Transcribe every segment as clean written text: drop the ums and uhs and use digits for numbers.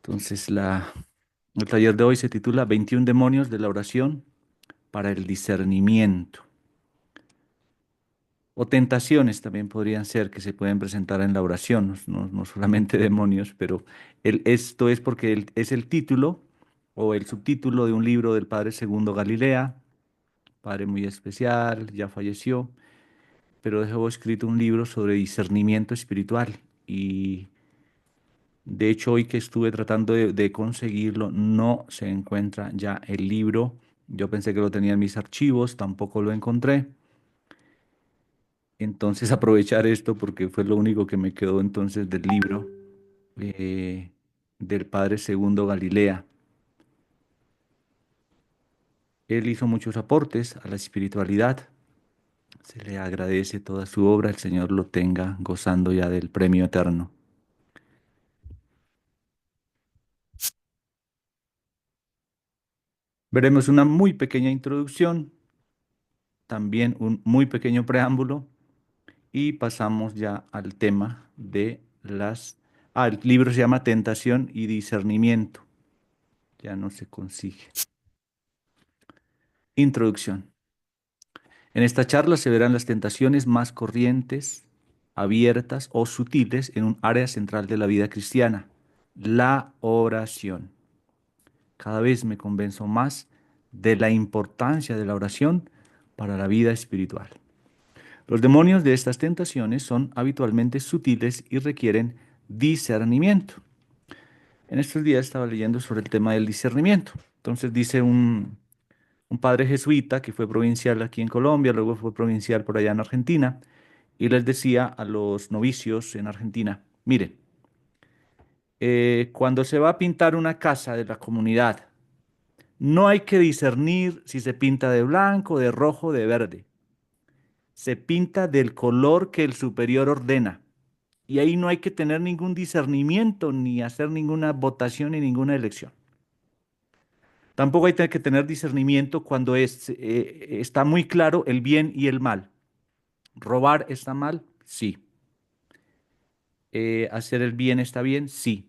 Entonces, el taller de hoy se titula 21 demonios de la oración para el discernimiento. O tentaciones también podrían ser que se pueden presentar en la oración, no solamente demonios, pero esto es porque es el título o el subtítulo de un libro del padre Segundo Galilea, padre muy especial, ya falleció, pero dejó escrito un libro sobre discernimiento espiritual. Y de hecho, hoy que estuve tratando de conseguirlo, no se encuentra ya el libro. Yo pensé que lo tenía en mis archivos, tampoco lo encontré. Entonces aprovechar esto porque fue lo único que me quedó entonces del libro eh, del padre Segundo Galilea. Él hizo muchos aportes a la espiritualidad. Se le agradece toda su obra. El Señor lo tenga gozando ya del premio eterno. Veremos una muy pequeña introducción, también un muy pequeño preámbulo y pasamos ya al tema de las... el libro se llama Tentación y Discernimiento. Ya no se consigue. Introducción. En esta charla se verán las tentaciones más corrientes, abiertas o sutiles en un área central de la vida cristiana, la oración. Cada vez me convenzo más de la importancia de la oración para la vida espiritual. Los demonios de estas tentaciones son habitualmente sutiles y requieren discernimiento. En estos días estaba leyendo sobre el tema del discernimiento. Entonces dice un padre jesuita que fue provincial aquí en Colombia, luego fue provincial por allá en Argentina, y les decía a los novicios en Argentina, mire, cuando se va a pintar una casa de la comunidad, no hay que discernir si se pinta de blanco, de rojo, de verde. Se pinta del color que el superior ordena. Y ahí no hay que tener ningún discernimiento, ni hacer ninguna votación ni ninguna elección. Tampoco hay que tener discernimiento cuando está muy claro el bien y el mal. ¿Robar está mal? Sí. ¿Hacer el bien está bien? Sí.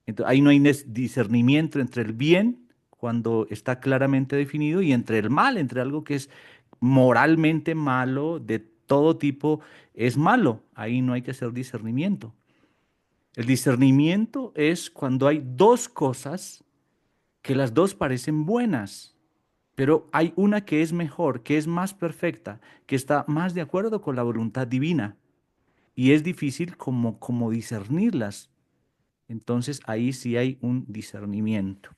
Entonces, ahí no hay discernimiento entre el bien, cuando está claramente definido, y entre el mal, entre algo que es moralmente malo, de todo tipo, es malo. Ahí no hay que hacer discernimiento. El discernimiento es cuando hay dos cosas que las dos parecen buenas, pero hay una que es mejor, que es más perfecta, que está más de acuerdo con la voluntad divina y es difícil como discernirlas. Entonces ahí sí hay un discernimiento.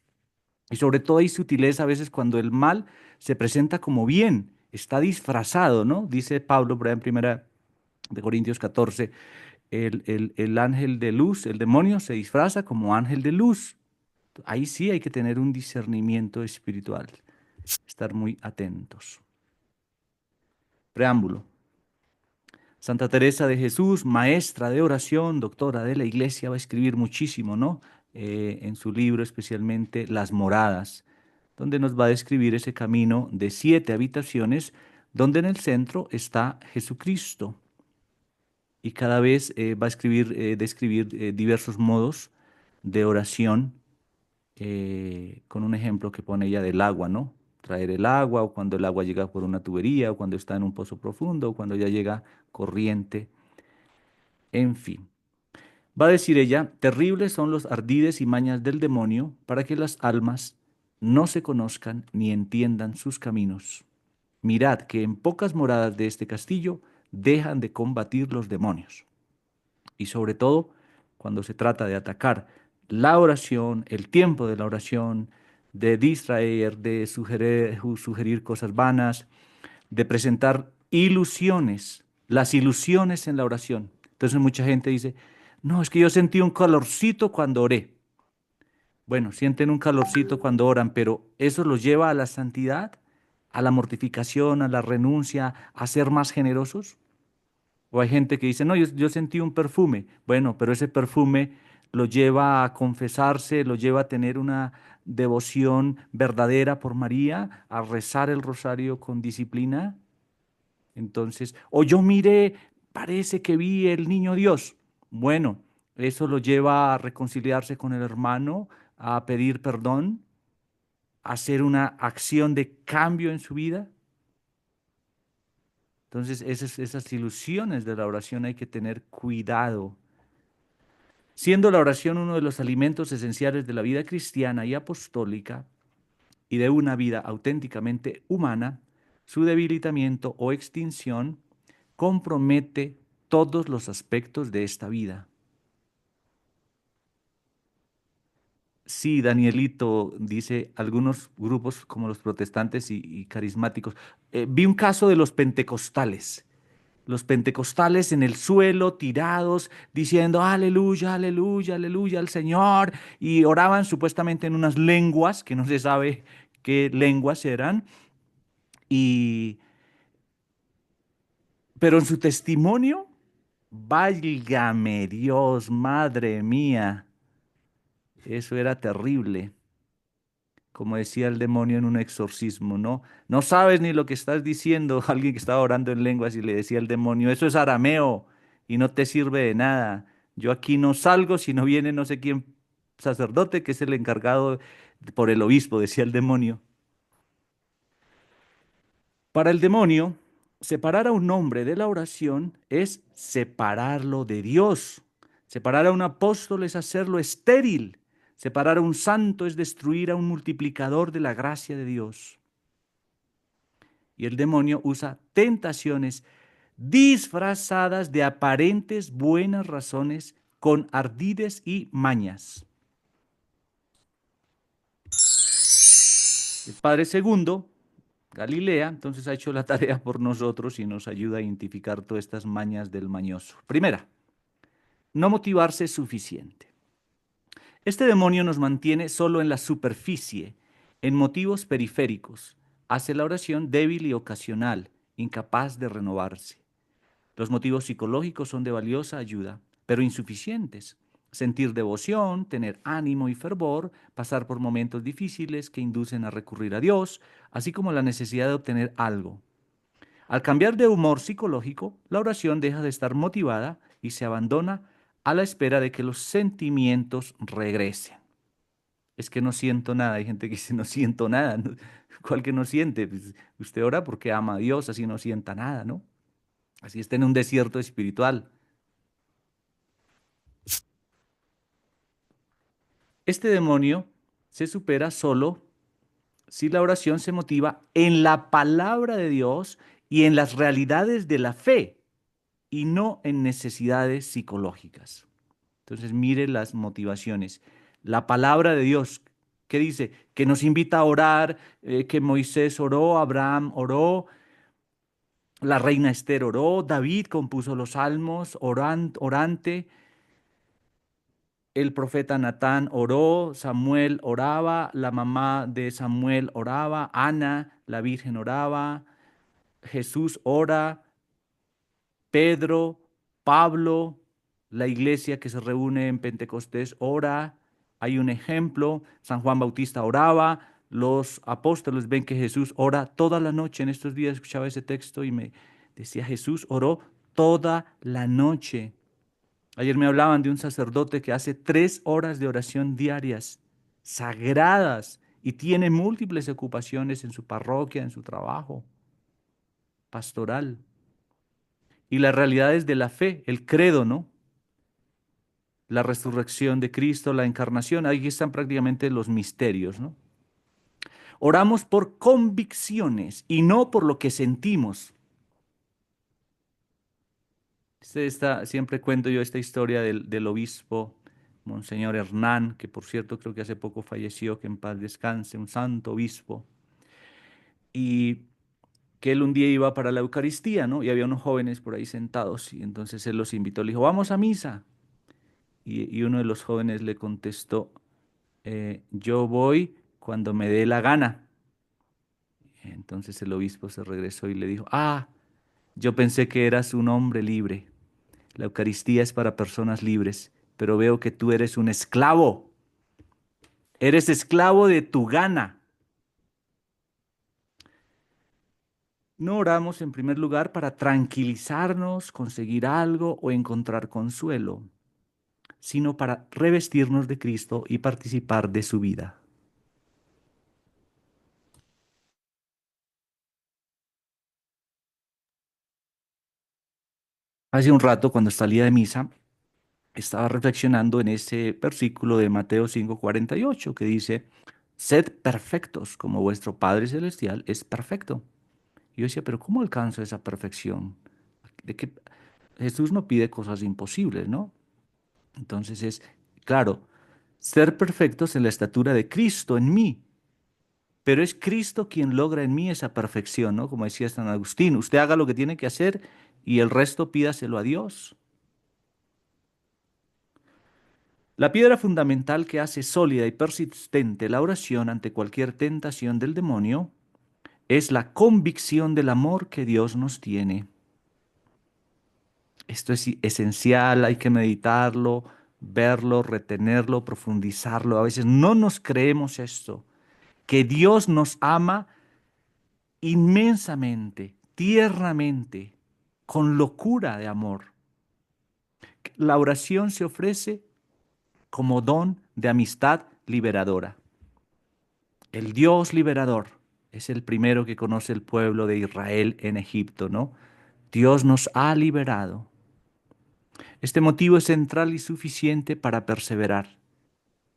Y sobre todo hay sutileza a veces cuando el mal se presenta como bien, está disfrazado, ¿no? Dice Pablo, por ahí en primera de Corintios 14, el ángel de luz, el demonio se disfraza como ángel de luz. Ahí sí hay que tener un discernimiento espiritual, estar muy atentos. Preámbulo. Santa Teresa de Jesús, maestra de oración, doctora de la Iglesia, va a escribir muchísimo, ¿no? En su libro, especialmente Las Moradas, donde nos va a describir ese camino de 7 habitaciones, donde en el centro está Jesucristo. Y cada vez va a describir diversos modos de oración, con un ejemplo que pone ella del agua, ¿no? Traer el agua, o cuando el agua llega por una tubería, o cuando está en un pozo profundo, o cuando ya llega corriente, en fin. Va a decir ella, terribles son los ardides y mañas del demonio para que las almas no se conozcan ni entiendan sus caminos. Mirad que en pocas moradas de este castillo dejan de combatir los demonios. Y sobre todo, cuando se trata de atacar la oración, el tiempo de la oración, de distraer, de sugerir cosas vanas, de presentar ilusiones, las ilusiones en la oración. Entonces mucha gente dice, no, es que yo sentí un calorcito cuando oré. Bueno, sienten un calorcito cuando oran, pero eso los lleva a la santidad, a la mortificación, a la renuncia, a ser más generosos. O hay gente que dice, no, yo sentí un perfume. Bueno, pero ese perfume lo lleva a confesarse, lo lleva a tener una devoción verdadera por María, a rezar el rosario con disciplina. Entonces, o yo miré, parece que vi el niño Dios. Bueno, Eso lo lleva a reconciliarse con el hermano, a pedir perdón, a hacer una acción de cambio en su vida. Entonces, esas ilusiones de la oración hay que tener cuidado. Siendo la oración uno de los alimentos esenciales de la vida cristiana y apostólica y de una vida auténticamente humana, su debilitamiento o extinción compromete todos los aspectos de esta vida. Sí, Danielito, dice algunos grupos como los protestantes y carismáticos. Vi un caso de los pentecostales en el suelo, tirados, diciendo aleluya, aleluya, aleluya al Señor, y oraban supuestamente en unas lenguas, que no se sabe qué lenguas eran, y, pero en su testimonio, válgame Dios, madre mía, eso era terrible. Como decía el demonio en un exorcismo, ¿no? No sabes ni lo que estás diciendo. Alguien que estaba orando en lenguas y le decía al demonio, eso es arameo y no te sirve de nada. Yo aquí no salgo si no viene no sé quién sacerdote, que es el encargado por el obispo, decía el demonio. Para el demonio, separar a un hombre de la oración es separarlo de Dios. Separar a un apóstol es hacerlo estéril. Separar a un santo es destruir a un multiplicador de la gracia de Dios. Y el demonio usa tentaciones disfrazadas de aparentes buenas razones con ardides y mañas. El Padre Segundo, Galilea, entonces ha hecho la tarea por nosotros y nos ayuda a identificar todas estas mañas del mañoso. Primera, no motivarse es suficiente. Este demonio nos mantiene solo en la superficie, en motivos periféricos. Hace la oración débil y ocasional, incapaz de renovarse. Los motivos psicológicos son de valiosa ayuda, pero insuficientes. Sentir devoción, tener ánimo y fervor, pasar por momentos difíciles que inducen a recurrir a Dios, así como la necesidad de obtener algo. Al cambiar de humor psicológico, la oración deja de estar motivada y se abandona a la espera de que los sentimientos regresen. Es que no siento nada. Hay gente que dice no siento nada. ¿Cuál que no siente? Pues usted ora porque ama a Dios, así no sienta nada, ¿no? Así está en un desierto espiritual. Este demonio se supera solo si la oración se motiva en la palabra de Dios y en las realidades de la fe y no en necesidades psicológicas. Entonces, mire las motivaciones. La palabra de Dios, ¿qué dice? Que nos invita a orar, que Moisés oró, Abraham oró, la reina Esther oró, David compuso los salmos, orante. El profeta Natán oró, Samuel oraba, la mamá de Samuel oraba, Ana, la Virgen oraba, Jesús ora, Pedro, Pablo, la iglesia que se reúne en Pentecostés ora. Hay un ejemplo, San Juan Bautista oraba, los apóstoles ven que Jesús ora toda la noche. En estos días escuchaba ese texto y me decía, Jesús oró toda la noche. Ayer me hablaban de un sacerdote que hace 3 horas de oración diarias, sagradas, y tiene múltiples ocupaciones en su parroquia, en su trabajo pastoral. Y las realidades de la fe, el credo, ¿no? La resurrección de Cristo, la encarnación, ahí están prácticamente los misterios, ¿no? Oramos por convicciones y no por lo que sentimos. Siempre cuento yo esta historia del obispo Monseñor Hernán, que por cierto creo que hace poco falleció, que en paz descanse, un santo obispo, y que él un día iba para la Eucaristía, ¿no? Y había unos jóvenes por ahí sentados, y entonces él los invitó, le dijo, vamos a misa. Y uno de los jóvenes le contestó, yo voy cuando me dé la gana. Entonces el obispo se regresó y le dijo, yo pensé que eras un hombre libre. La Eucaristía es para personas libres, pero veo que tú eres un esclavo. Eres esclavo de tu gana. No oramos en primer lugar para tranquilizarnos, conseguir algo o encontrar consuelo. sino para revestirnos de Cristo y participar de su vida. Hace un rato, cuando salía de misa, estaba reflexionando en ese versículo de Mateo 5:48 que dice, sed perfectos como vuestro Padre Celestial es perfecto. Y yo decía, pero ¿cómo alcanzo esa perfección? De que Jesús no pide cosas imposibles, ¿no? Entonces es, claro, ser perfectos en la estatura de Cristo en mí, pero es Cristo quien logra en mí esa perfección, ¿no? Como decía San Agustín, usted haga lo que tiene que hacer y el resto pídaselo a Dios. La piedra fundamental que hace sólida y persistente la oración ante cualquier tentación del demonio es la convicción del amor que Dios nos tiene. Esto es esencial, hay que meditarlo, verlo, retenerlo, profundizarlo. A veces no nos creemos esto, que Dios nos ama inmensamente, tiernamente, con locura de amor. La oración se ofrece como don de amistad liberadora. El Dios liberador es el primero que conoce el pueblo de Israel en Egipto, ¿no? Dios nos ha liberado. Este motivo es central y suficiente para perseverar.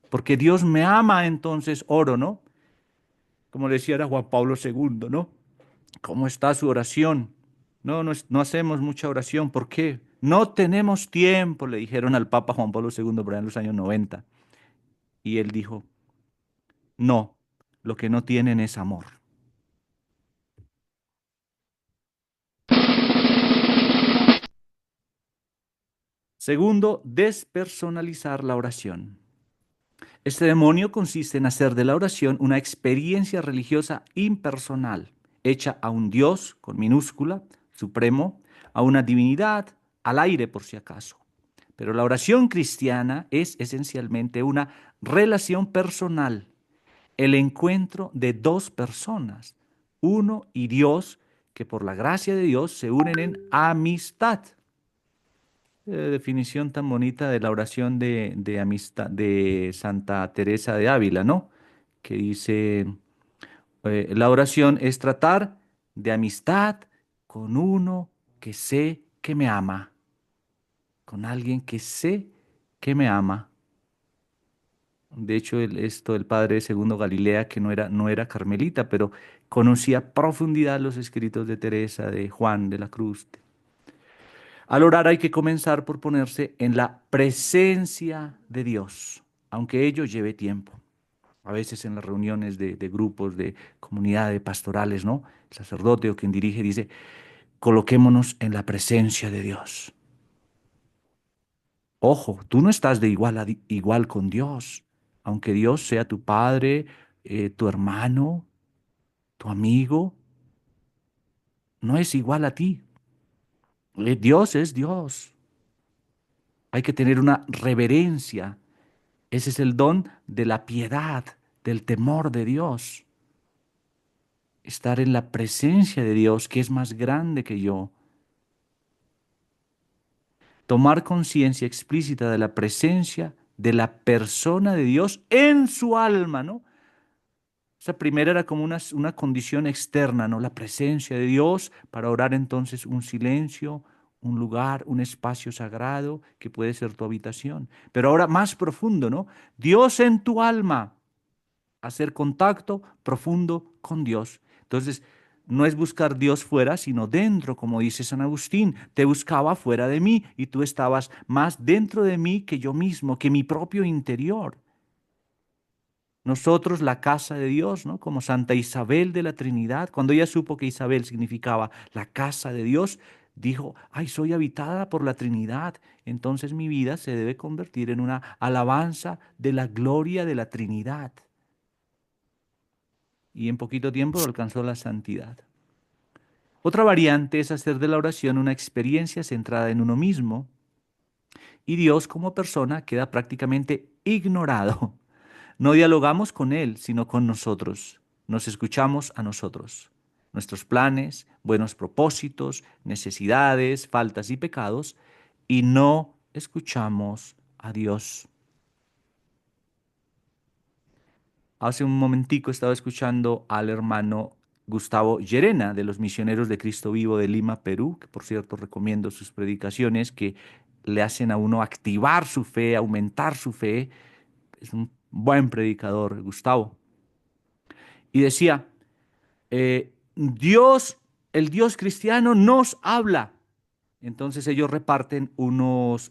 Porque Dios me ama, entonces oro, ¿no? Como le decía era Juan Pablo II, ¿no? ¿Cómo está su oración? No, no hacemos mucha oración. ¿Por qué? No tenemos tiempo, le dijeron al Papa Juan Pablo II por ahí en los años 90. Y él dijo, no, lo que no tienen es amor. Segundo, despersonalizar la oración. Este demonio consiste en hacer de la oración una experiencia religiosa impersonal, hecha a un Dios, con minúscula, supremo, a una divinidad, al aire por si acaso. Pero la oración cristiana es esencialmente una relación personal, el encuentro de dos personas, uno y Dios, que por la gracia de Dios se unen en amistad. Definición tan bonita de la oración de amistad de Santa Teresa de Ávila, ¿no? Que dice, la oración es tratar de amistad con uno que sé que me ama, con alguien que sé que me ama. De hecho, el padre de Segundo Galilea, que no era carmelita, pero conocía a profundidad los escritos de Teresa, de Juan de la Cruz. Al orar hay que comenzar por ponerse en la presencia de Dios, aunque ello lleve tiempo. A veces en las reuniones de grupos, de comunidades pastorales, ¿no? El sacerdote o quien dirige dice, coloquémonos en la presencia de Dios. Ojo, tú no estás de igual a igual con Dios, aunque Dios sea tu padre, tu hermano, tu amigo, no es igual a ti. Dios es Dios. Hay que tener una reverencia. Ese es el don de la piedad, del temor de Dios. Estar en la presencia de Dios, que es más grande que yo. Tomar conciencia explícita de la presencia de la persona de Dios en su alma, ¿no? Esa primera era como una condición externa, ¿no? La presencia de Dios para orar entonces un silencio, un lugar, un espacio sagrado que puede ser tu habitación. Pero ahora más profundo, ¿no? Dios en tu alma, hacer contacto profundo con Dios. Entonces, no es buscar Dios fuera, sino dentro, como dice San Agustín. Te buscaba fuera de mí y tú estabas más dentro de mí que yo mismo, que mi propio interior. Nosotros, la casa de Dios, ¿no? Como Santa Isabel de la Trinidad, cuando ella supo que Isabel significaba la casa de Dios, dijo, ay, soy habitada por la Trinidad, entonces mi vida se debe convertir en una alabanza de la gloria de la Trinidad. Y en poquito tiempo alcanzó la santidad. Otra variante es hacer de la oración una experiencia centrada en uno mismo y Dios como persona queda prácticamente ignorado. No dialogamos con Él, sino con nosotros. Nos escuchamos a nosotros. Nuestros planes, buenos propósitos, necesidades, faltas y pecados, y no escuchamos a Dios. Hace un momentico estaba escuchando al hermano Gustavo Llerena de los Misioneros de Cristo Vivo de Lima, Perú, que por cierto recomiendo sus predicaciones que le hacen a uno activar su fe, aumentar su fe. Es un buen predicador, Gustavo. Y decía, Dios, el Dios cristiano nos habla. Entonces ellos reparten unas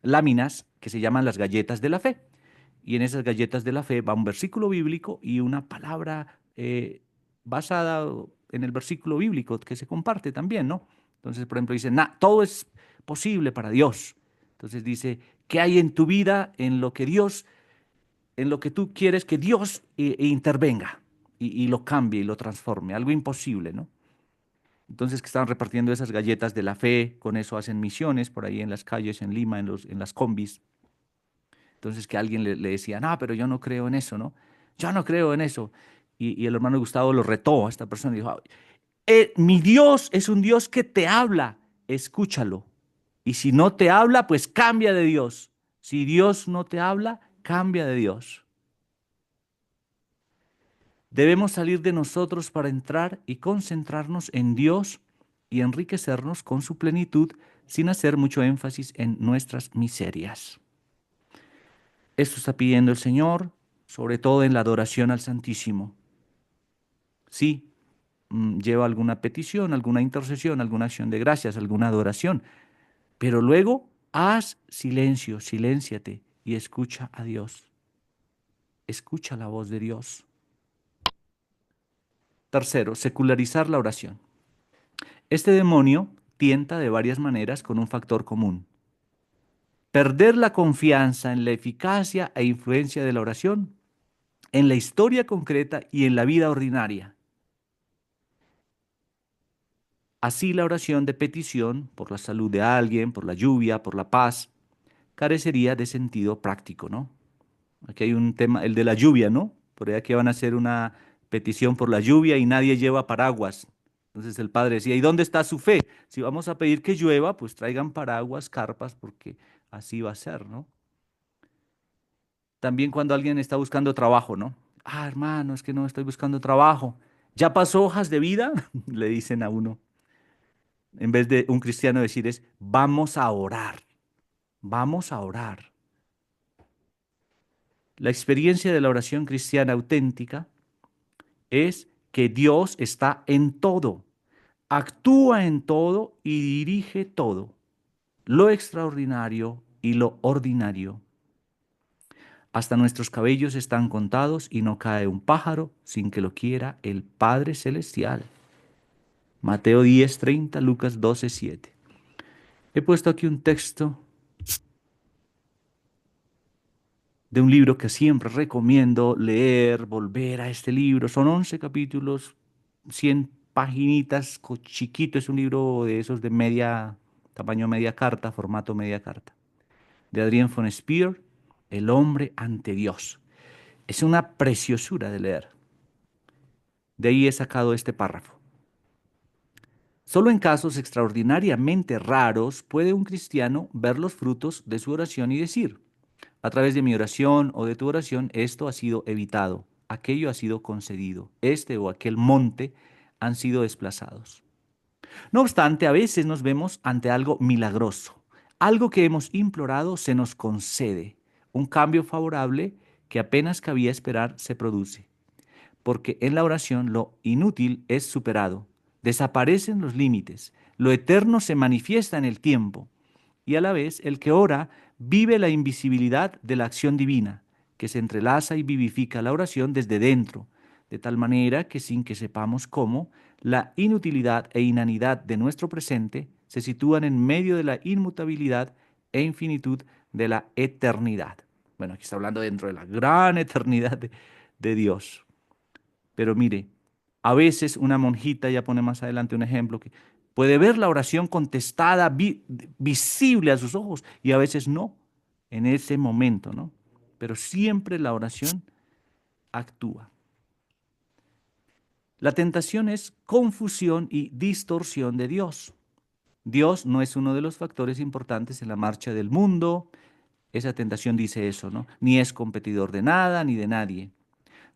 láminas que se llaman las galletas de la fe. Y en esas galletas de la fe va un versículo bíblico y una palabra basada en el versículo bíblico que se comparte también, ¿no? Entonces, por ejemplo, dice, todo es posible para Dios. Entonces dice, ¿qué hay en tu vida, en lo que Dios, en lo que tú quieres que Dios intervenga y lo cambie y lo transforme? Algo imposible, ¿no? Entonces que estaban repartiendo esas galletas de la fe, con eso hacen misiones por ahí en las calles, en Lima, en las combis. Entonces que alguien le decía, no, pero yo no creo en eso, ¿no? Yo no creo en eso. Y el hermano Gustavo lo retó a esta persona y dijo, mi Dios es un Dios que te habla, escúchalo. Y si no te habla, pues cambia de Dios. Si Dios no te habla, cambia de Dios. Debemos salir de nosotros para entrar y concentrarnos en Dios y enriquecernos con su plenitud sin hacer mucho énfasis en nuestras miserias. Esto está pidiendo el Señor, sobre todo en la adoración al Santísimo. Sí, lleva alguna petición, alguna intercesión, alguna acción de gracias, alguna adoración, pero luego haz silencio, silénciate y escucha a Dios. Escucha la voz de Dios. Tercero, secularizar la oración. Este demonio tienta de varias maneras con un factor común: perder la confianza en la eficacia e influencia de la oración, en la historia concreta y en la vida ordinaria. Así la oración de petición por la salud de alguien, por la lluvia, por la paz, carecería de sentido práctico, ¿no? Aquí hay un tema, el de la lluvia, ¿no? Por ahí que van a hacer una petición por la lluvia y nadie lleva paraguas. Entonces el padre decía, ¿y dónde está su fe? Si vamos a pedir que llueva, pues traigan paraguas, carpas, porque así va a ser, ¿no? También cuando alguien está buscando trabajo, ¿no? Ah, hermano, es que no estoy buscando trabajo. ¿Ya pasó hojas de vida? Le dicen a uno. En vez de un cristiano decir es, vamos a orar, vamos a orar. La experiencia de la oración cristiana auténtica es que Dios está en todo, actúa en todo y dirige todo, lo extraordinario y lo ordinario. Hasta nuestros cabellos están contados y no cae un pájaro sin que lo quiera el Padre Celestial. Mateo 10:30, Lucas 12:7. He puesto aquí un texto de un libro que siempre recomiendo leer, volver a este libro. Son 11 capítulos, 100 paginitas, chiquito, es un libro de esos de media, tamaño media carta, formato media carta, de Adrián von Speer, El hombre ante Dios. Es una preciosura de leer. De ahí he sacado este párrafo. Solo en casos extraordinariamente raros puede un cristiano ver los frutos de su oración y decir, a través de mi oración o de tu oración, esto ha sido evitado, aquello ha sido concedido, este o aquel monte han sido desplazados. No obstante, a veces nos vemos ante algo milagroso, algo que hemos implorado se nos concede, un cambio favorable que apenas cabía esperar se produce, porque en la oración lo inútil es superado, desaparecen los límites, lo eterno se manifiesta en el tiempo, y a la vez el que ora vive la invisibilidad de la acción divina, que se entrelaza y vivifica la oración desde dentro, de tal manera que sin que sepamos cómo, la inutilidad e inanidad de nuestro presente se sitúan en medio de la inmutabilidad e infinitud de la eternidad. Bueno, aquí está hablando dentro de la gran eternidad de Dios. Pero mire, a veces una monjita, ya pone más adelante un ejemplo, que puede ver la oración contestada, visible a sus ojos, y a veces no, en ese momento, ¿no? Pero siempre la oración actúa. La tentación es confusión y distorsión de Dios. Dios no es uno de los factores importantes en la marcha del mundo. Esa tentación dice eso, ¿no? Ni es competidor de nada ni de nadie.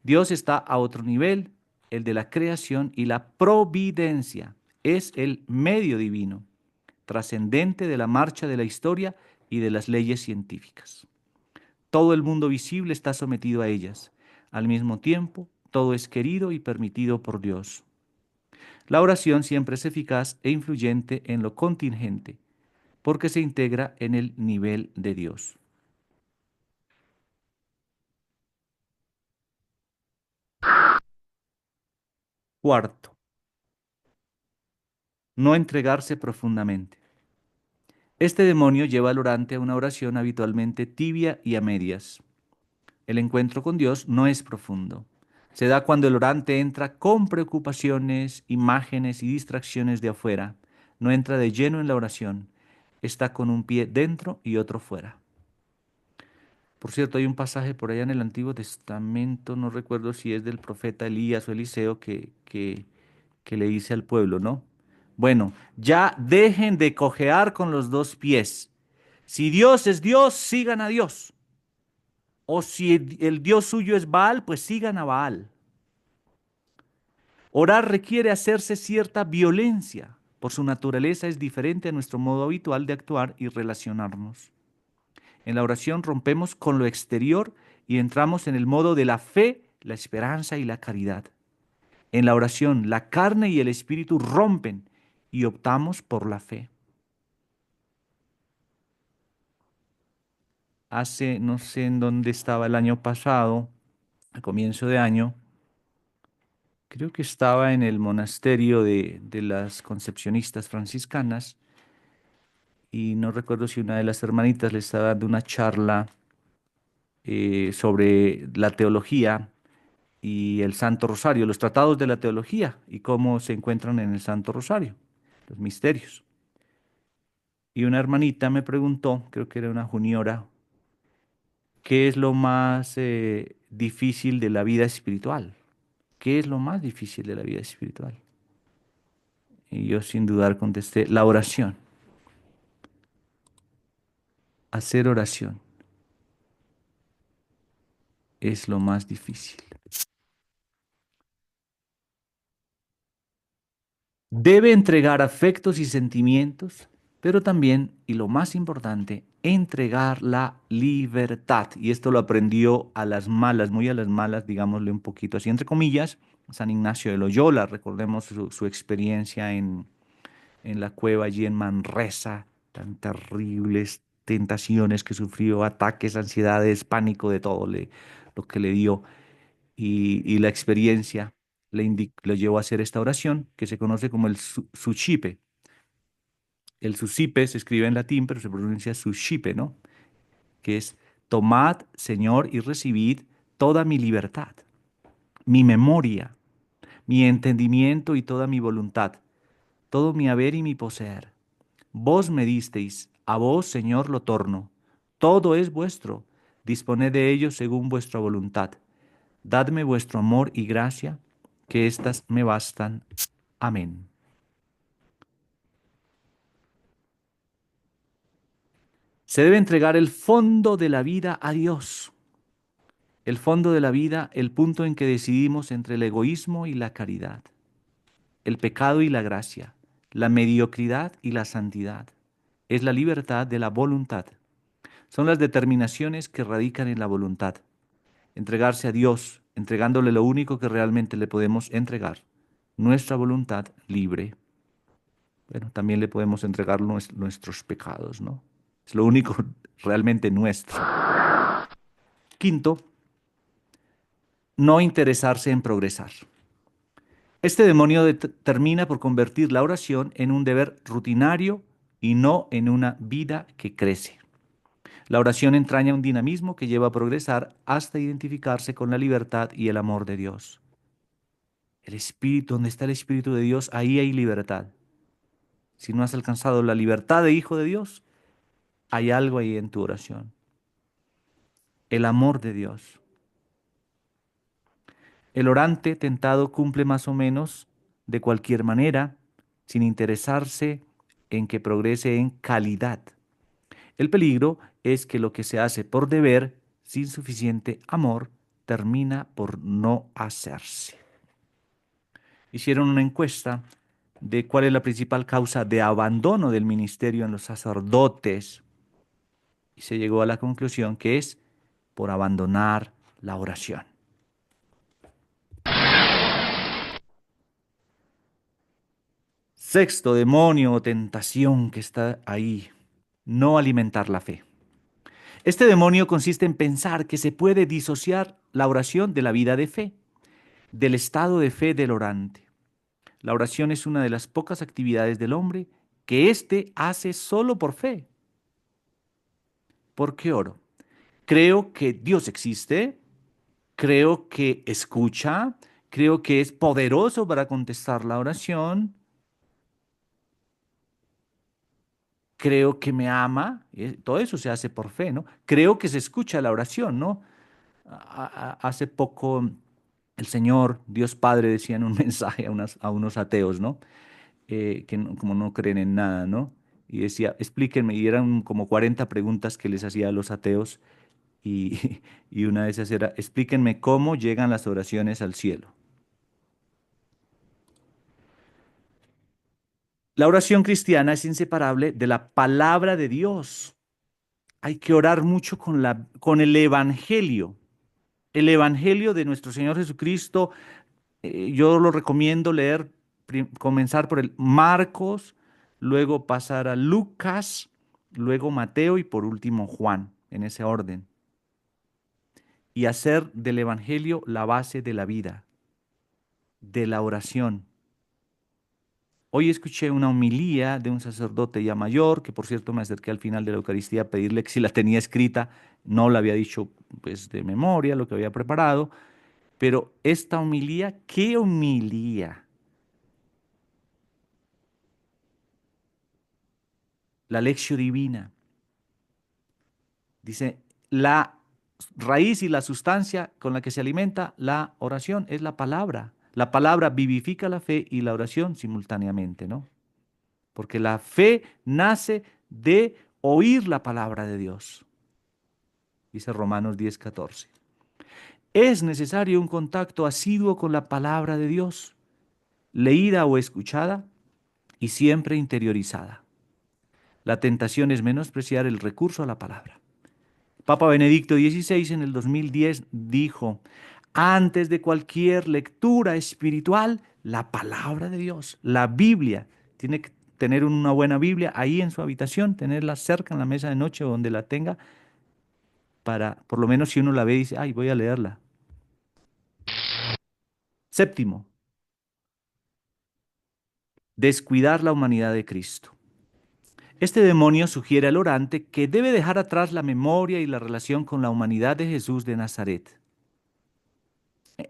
Dios está a otro nivel, el de la creación y la providencia. Es el medio divino, trascendente de la marcha de la historia y de las leyes científicas. Todo el mundo visible está sometido a ellas. Al mismo tiempo, todo es querido y permitido por Dios. La oración siempre es eficaz e influyente en lo contingente, porque se integra en el nivel de Dios. Cuarto, no entregarse profundamente. Este demonio lleva al orante a una oración habitualmente tibia y a medias. El encuentro con Dios no es profundo. Se da cuando el orante entra con preocupaciones, imágenes y distracciones de afuera. No entra de lleno en la oración. Está con un pie dentro y otro fuera. Por cierto, hay un pasaje por allá en el Antiguo Testamento, no recuerdo si es del profeta Elías o Eliseo, que le dice al pueblo, ¿no? Bueno, ya dejen de cojear con los dos pies. Si Dios es Dios, sigan a Dios. O si el Dios suyo es Baal, pues sigan a Baal. Orar requiere hacerse cierta violencia. Por su naturaleza es diferente a nuestro modo habitual de actuar y relacionarnos. En la oración rompemos con lo exterior y entramos en el modo de la fe, la esperanza y la caridad. En la oración, la carne y el espíritu rompen y optamos por la fe. Hace, no sé en dónde estaba el año pasado, a comienzo de año, creo que estaba en el monasterio de las concepcionistas franciscanas y no recuerdo si una de las hermanitas le estaba dando una charla sobre la teología y el Santo Rosario, los tratados de la teología y cómo se encuentran en el Santo Rosario, los misterios. Y una hermanita me preguntó, creo que era una juniora, ¿qué es lo más difícil de la vida espiritual? ¿Qué es lo más difícil de la vida espiritual? Y yo sin dudar contesté, la oración, hacer oración es lo más difícil. Debe entregar afectos y sentimientos, pero también, y lo más importante, entregar la libertad. Y esto lo aprendió a las malas, muy a las malas, digámosle un poquito así, entre comillas, San Ignacio de Loyola. Recordemos su experiencia en la cueva allí en Manresa, tan terribles tentaciones que sufrió, ataques, ansiedades, pánico, de todo lo que le dio. Y la experiencia le llevó a hacer esta oración que se conoce como el suscipe. El suscipe se escribe en latín, pero se pronuncia suscipe, ¿no? Que es: tomad, Señor, y recibid toda mi libertad, mi memoria, mi entendimiento y toda mi voluntad, todo mi haber y mi poseer. Vos me disteis, a vos, Señor, lo torno. Todo es vuestro. Disponed de ello según vuestra voluntad. Dadme vuestro amor y gracia, que éstas me bastan. Amén. Se debe entregar el fondo de la vida a Dios. El fondo de la vida, el punto en que decidimos entre el egoísmo y la caridad, el pecado y la gracia, la mediocridad y la santidad. Es la libertad de la voluntad. Son las determinaciones que radican en la voluntad. Entregarse a Dios, entregándole lo único que realmente le podemos entregar, nuestra voluntad libre. Bueno, también le podemos entregar nuestros pecados, ¿no? Es lo único realmente nuestro. Quinto, no interesarse en progresar. Este demonio termina por convertir la oración en un deber rutinario y no en una vida que crece. La oración entraña un dinamismo que lleva a progresar hasta identificarse con la libertad y el amor de Dios. El Espíritu, donde está el Espíritu de Dios, ahí hay libertad. Si no has alcanzado la libertad de hijo de Dios, hay algo ahí en tu oración. El amor de Dios. El orante tentado cumple más o menos de cualquier manera, sin interesarse en que progrese en calidad. El peligro es que lo que se hace por deber, sin suficiente amor, termina por no hacerse. Hicieron una encuesta de cuál es la principal causa de abandono del ministerio en los sacerdotes y se llegó a la conclusión que es por abandonar la oración. Sexto demonio o tentación que está ahí, no alimentar la fe. Este demonio consiste en pensar que se puede disociar la oración de la vida de fe, del estado de fe del orante. La oración es una de las pocas actividades del hombre que éste hace solo por fe. ¿Por qué oro? Creo que Dios existe, creo que escucha, creo que es poderoso para contestar la oración, creo que me ama, todo eso se hace por fe, ¿no? Creo que se escucha la oración, ¿no? Hace poco el Señor, Dios Padre, decía en un mensaje a unos ateos, ¿no? Como no creen en nada, ¿no? Y decía, explíquenme, y eran como 40 preguntas que les hacía a los ateos, y, y una de esas era, explíquenme cómo llegan las oraciones al cielo. La oración cristiana es inseparable de la palabra de Dios. Hay que orar mucho con el Evangelio. El Evangelio de nuestro Señor Jesucristo, yo lo recomiendo leer, comenzar por el Marcos, luego pasar a Lucas, luego Mateo y por último Juan, en ese orden. Y hacer del Evangelio la base de la vida, de la oración. Hoy escuché una homilía de un sacerdote ya mayor, que por cierto me acerqué al final de la Eucaristía a pedirle que si la tenía escrita, no la había dicho pues de memoria, lo que había preparado, pero esta homilía, ¿qué homilía? La lección divina. Dice, la raíz y la sustancia con la que se alimenta la oración es la palabra. La palabra vivifica la fe y la oración simultáneamente, ¿no? Porque la fe nace de oír la palabra de Dios, dice Romanos 10:14. Es necesario un contacto asiduo con la palabra de Dios, leída o escuchada y siempre interiorizada. La tentación es menospreciar el recurso a la palabra. Papa Benedicto XVI en el 2010 dijo, antes de cualquier lectura espiritual, la palabra de Dios, la Biblia, tiene que tener una buena Biblia ahí en su habitación, tenerla cerca en la mesa de noche o donde la tenga, para, por lo menos si uno la ve y dice, ay, voy a leerla. Séptimo, descuidar la humanidad de Cristo. Este demonio sugiere al orante que debe dejar atrás la memoria y la relación con la humanidad de Jesús de Nazaret.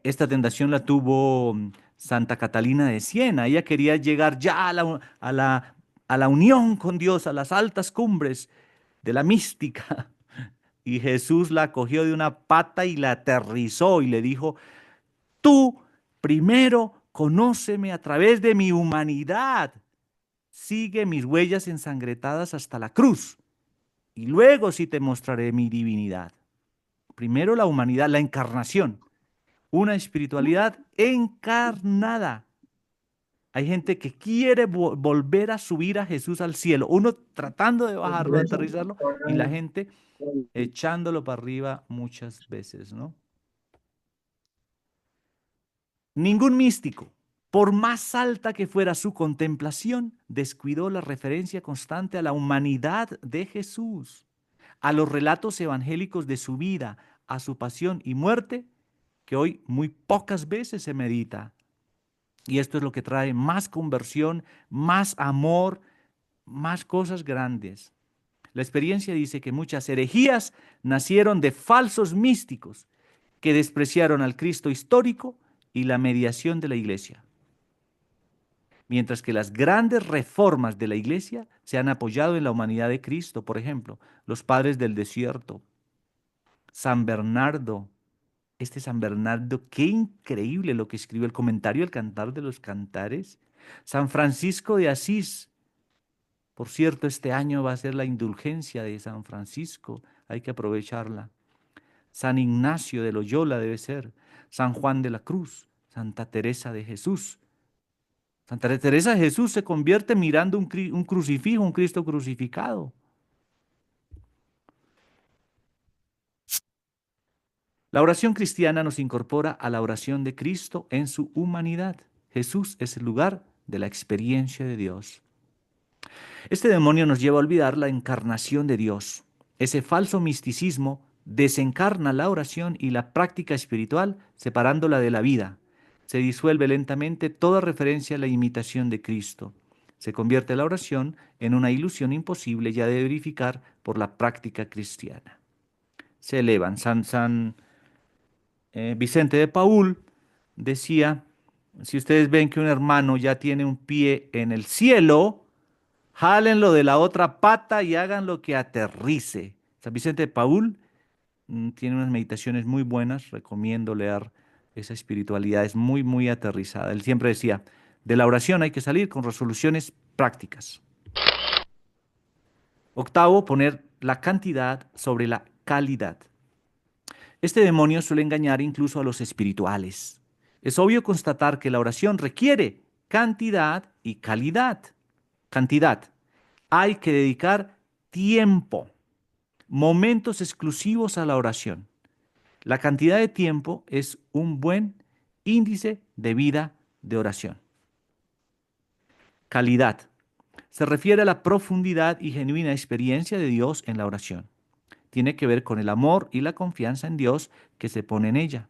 Esta tentación la tuvo Santa Catalina de Siena. Ella quería llegar ya a la unión con Dios, a las altas cumbres de la mística. Y Jesús la cogió de una pata y la aterrizó y le dijo, tú primero conóceme a través de mi humanidad. Sigue mis huellas ensangrentadas hasta la cruz y luego sí te mostraré mi divinidad. Primero la humanidad, la encarnación, una espiritualidad encarnada. Hay gente que quiere volver a subir a Jesús al cielo, uno tratando de bajarlo, de aterrizarlo, y la gente echándolo para arriba muchas veces, ¿no? Ningún místico, por más alta que fuera su contemplación, descuidó la referencia constante a la humanidad de Jesús, a los relatos evangélicos de su vida, a su pasión y muerte, que hoy muy pocas veces se medita. Y esto es lo que trae más conversión, más amor, más cosas grandes. La experiencia dice que muchas herejías nacieron de falsos místicos que despreciaron al Cristo histórico y la mediación de la iglesia, mientras que las grandes reformas de la iglesia se han apoyado en la humanidad de Cristo. Por ejemplo, los padres del desierto, San Bernardo. Este San Bernardo, qué increíble lo que escribe el comentario El Cantar de los Cantares. San Francisco de Asís, Por cierto, este año va a ser la indulgencia de San Francisco, hay que aprovecharla. San Ignacio de Loyola debe ser, San Juan de la Cruz, Santa Teresa de Jesús. Santa Teresa de Jesús se convierte mirando un crucifijo, un Cristo crucificado. La oración cristiana nos incorpora a la oración de Cristo en su humanidad. Jesús es el lugar de la experiencia de Dios. Este demonio nos lleva a olvidar la encarnación de Dios. Ese falso misticismo desencarna la oración y la práctica espiritual separándola de la vida. Se disuelve lentamente toda referencia a la imitación de Cristo. Se convierte la oración en una ilusión imposible ya de verificar por la práctica cristiana. Se elevan. San Vicente de Paúl decía, si ustedes ven que un hermano ya tiene un pie en el cielo, jálenlo de la otra pata y hagan lo que aterrice. San Vicente de Paúl tiene unas meditaciones muy buenas, recomiendo leer esa espiritualidad, es muy, muy aterrizada. Él siempre decía, de la oración hay que salir con resoluciones prácticas. Octavo, poner la cantidad sobre la calidad. Este demonio suele engañar incluso a los espirituales. Es obvio constatar que la oración requiere cantidad y calidad. Cantidad. Hay que dedicar tiempo, momentos exclusivos a la oración. La cantidad de tiempo es un buen índice de vida de oración. Calidad. Se refiere a la profundidad y genuina experiencia de Dios en la oración. Tiene que ver con el amor y la confianza en Dios que se pone en ella,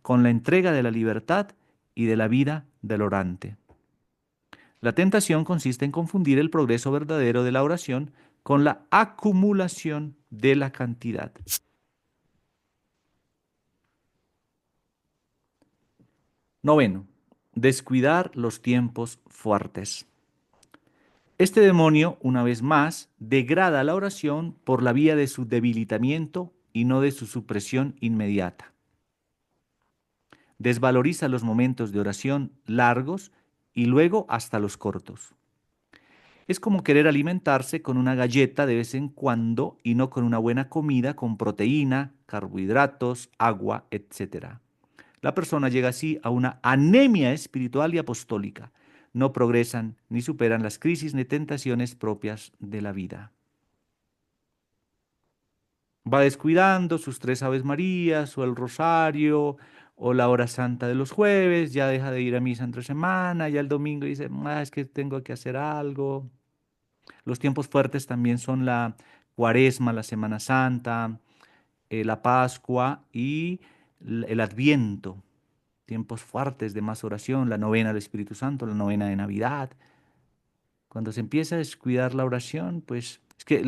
con la entrega de la libertad y de la vida del orante. La tentación consiste en confundir el progreso verdadero de la oración con la acumulación de la cantidad. Noveno, descuidar los tiempos fuertes. Este demonio, una vez más, degrada la oración por la vía de su debilitamiento y no de su supresión inmediata. Desvaloriza los momentos de oración largos y luego hasta los cortos. Es como querer alimentarse con una galleta de vez en cuando y no con una buena comida con proteína, carbohidratos, agua, etcétera. La persona llega así a una anemia espiritual y apostólica. No progresan ni superan las crisis ni tentaciones propias de la vida. Va descuidando sus tres Aves Marías o el rosario o la hora santa de los jueves, ya deja de ir a misa entre semana, ya el domingo dice, "Ah, es que tengo que hacer algo". Los tiempos fuertes también son la Cuaresma, la Semana Santa, la Pascua y el Adviento. Tiempos fuertes de más oración, la novena del Espíritu Santo, la novena de Navidad. Cuando se empieza a descuidar la oración, pues es que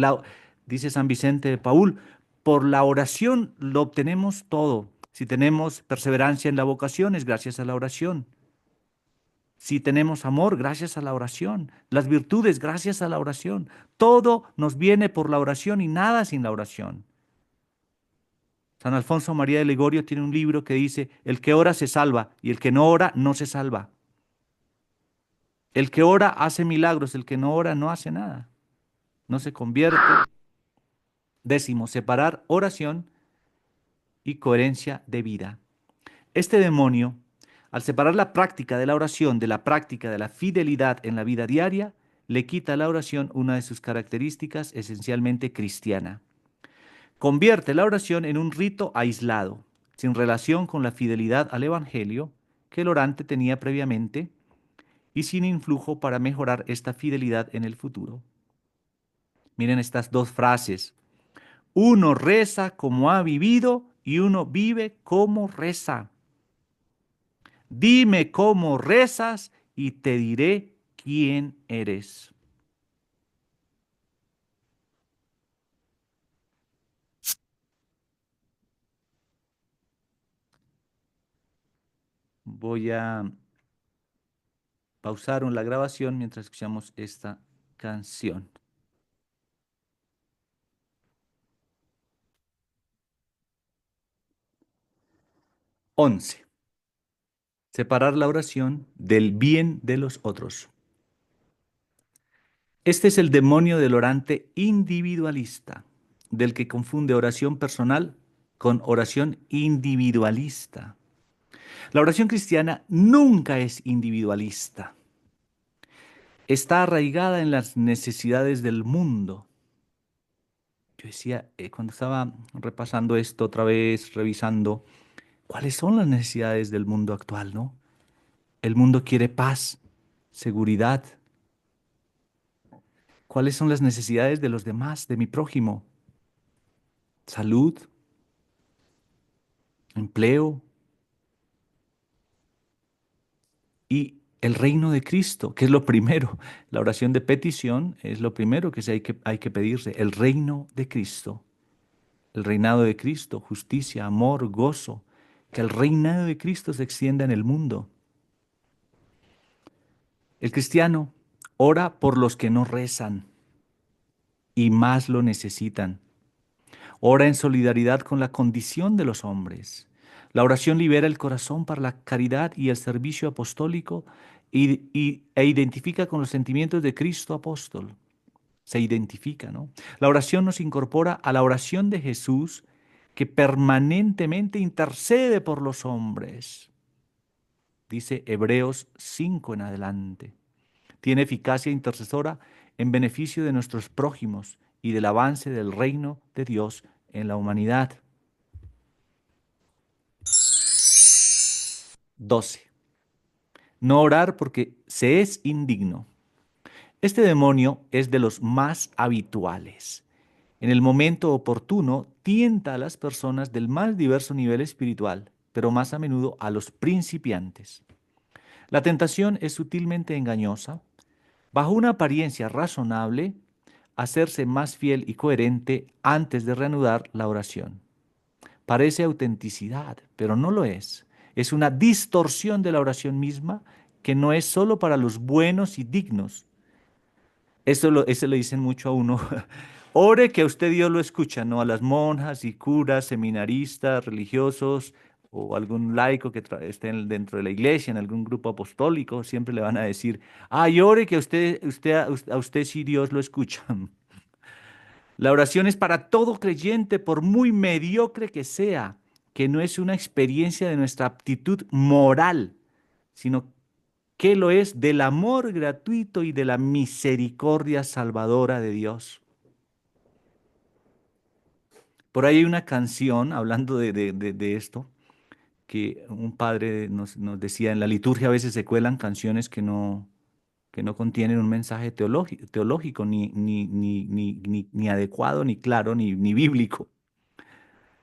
dice San Vicente de Paúl, por la oración lo obtenemos todo. Si tenemos perseverancia en la vocación, es gracias a la oración. Si tenemos amor, gracias a la oración. Las virtudes, gracias a la oración. Todo nos viene por la oración y nada sin la oración. San Alfonso María de Ligorio tiene un libro que dice, el que ora se salva y el que no ora no se salva. El que ora hace milagros, el que no ora no hace nada. No se convierte. Décimo, separar oración y coherencia de vida. Este demonio, al separar la práctica de la oración de la práctica de la fidelidad en la vida diaria, le quita a la oración una de sus características esencialmente cristiana. Convierte la oración en un rito aislado, sin relación con la fidelidad al Evangelio que el orante tenía previamente y sin influjo para mejorar esta fidelidad en el futuro. Miren estas dos frases. Uno reza como ha vivido y uno vive como reza. Dime cómo rezas y te diré quién eres. Voy a pausar la grabación mientras escuchamos esta canción. 11. Separar la oración del bien de los otros. Este es el demonio del orante individualista, del que confunde oración personal con oración individualista. La oración cristiana nunca es individualista. Está arraigada en las necesidades del mundo. Yo decía, cuando estaba repasando esto otra vez, revisando, ¿cuáles son las necesidades del mundo actual, no? El mundo quiere paz, seguridad. ¿Cuáles son las necesidades de los demás, de mi prójimo? Salud, empleo y el reino de Cristo, que es lo primero. La oración de petición es lo primero que hay que pedirse, el reino de Cristo. El reinado de Cristo, justicia, amor, gozo, que el reinado de Cristo se extienda en el mundo. El cristiano ora por los que no rezan y más lo necesitan. Ora en solidaridad con la condición de los hombres. La oración libera el corazón para la caridad y el servicio apostólico e identifica con los sentimientos de Cristo apóstol. Se identifica, ¿no? La oración nos incorpora a la oración de Jesús que permanentemente intercede por los hombres. Dice Hebreos 5 en adelante. Tiene eficacia intercesora en beneficio de nuestros prójimos y del avance del reino de Dios en la humanidad. 12. No orar porque se es indigno. Este demonio es de los más habituales. En el momento oportuno, tienta a las personas del más diverso nivel espiritual, pero más a menudo a los principiantes. La tentación es sutilmente engañosa. Bajo una apariencia razonable, hacerse más fiel y coherente antes de reanudar la oración. Parece autenticidad, pero no lo es. Es una distorsión de la oración misma que no es solo para los buenos y dignos. Eso le dicen mucho a uno. Ore que a usted Dios lo escucha, ¿no? A las monjas y curas, seminaristas, religiosos o algún laico que esté dentro de la iglesia, en algún grupo apostólico, siempre le van a decir, ay, ore que a usted sí Dios lo escucha. La oración es para todo creyente, por muy mediocre que sea, que no es una experiencia de nuestra aptitud moral, sino que lo es del amor gratuito y de la misericordia salvadora de Dios. Por ahí hay una canción, hablando de esto, que un padre nos decía, en la liturgia a veces se cuelan canciones que no contienen un mensaje teológico, ni adecuado, ni claro, ni bíblico.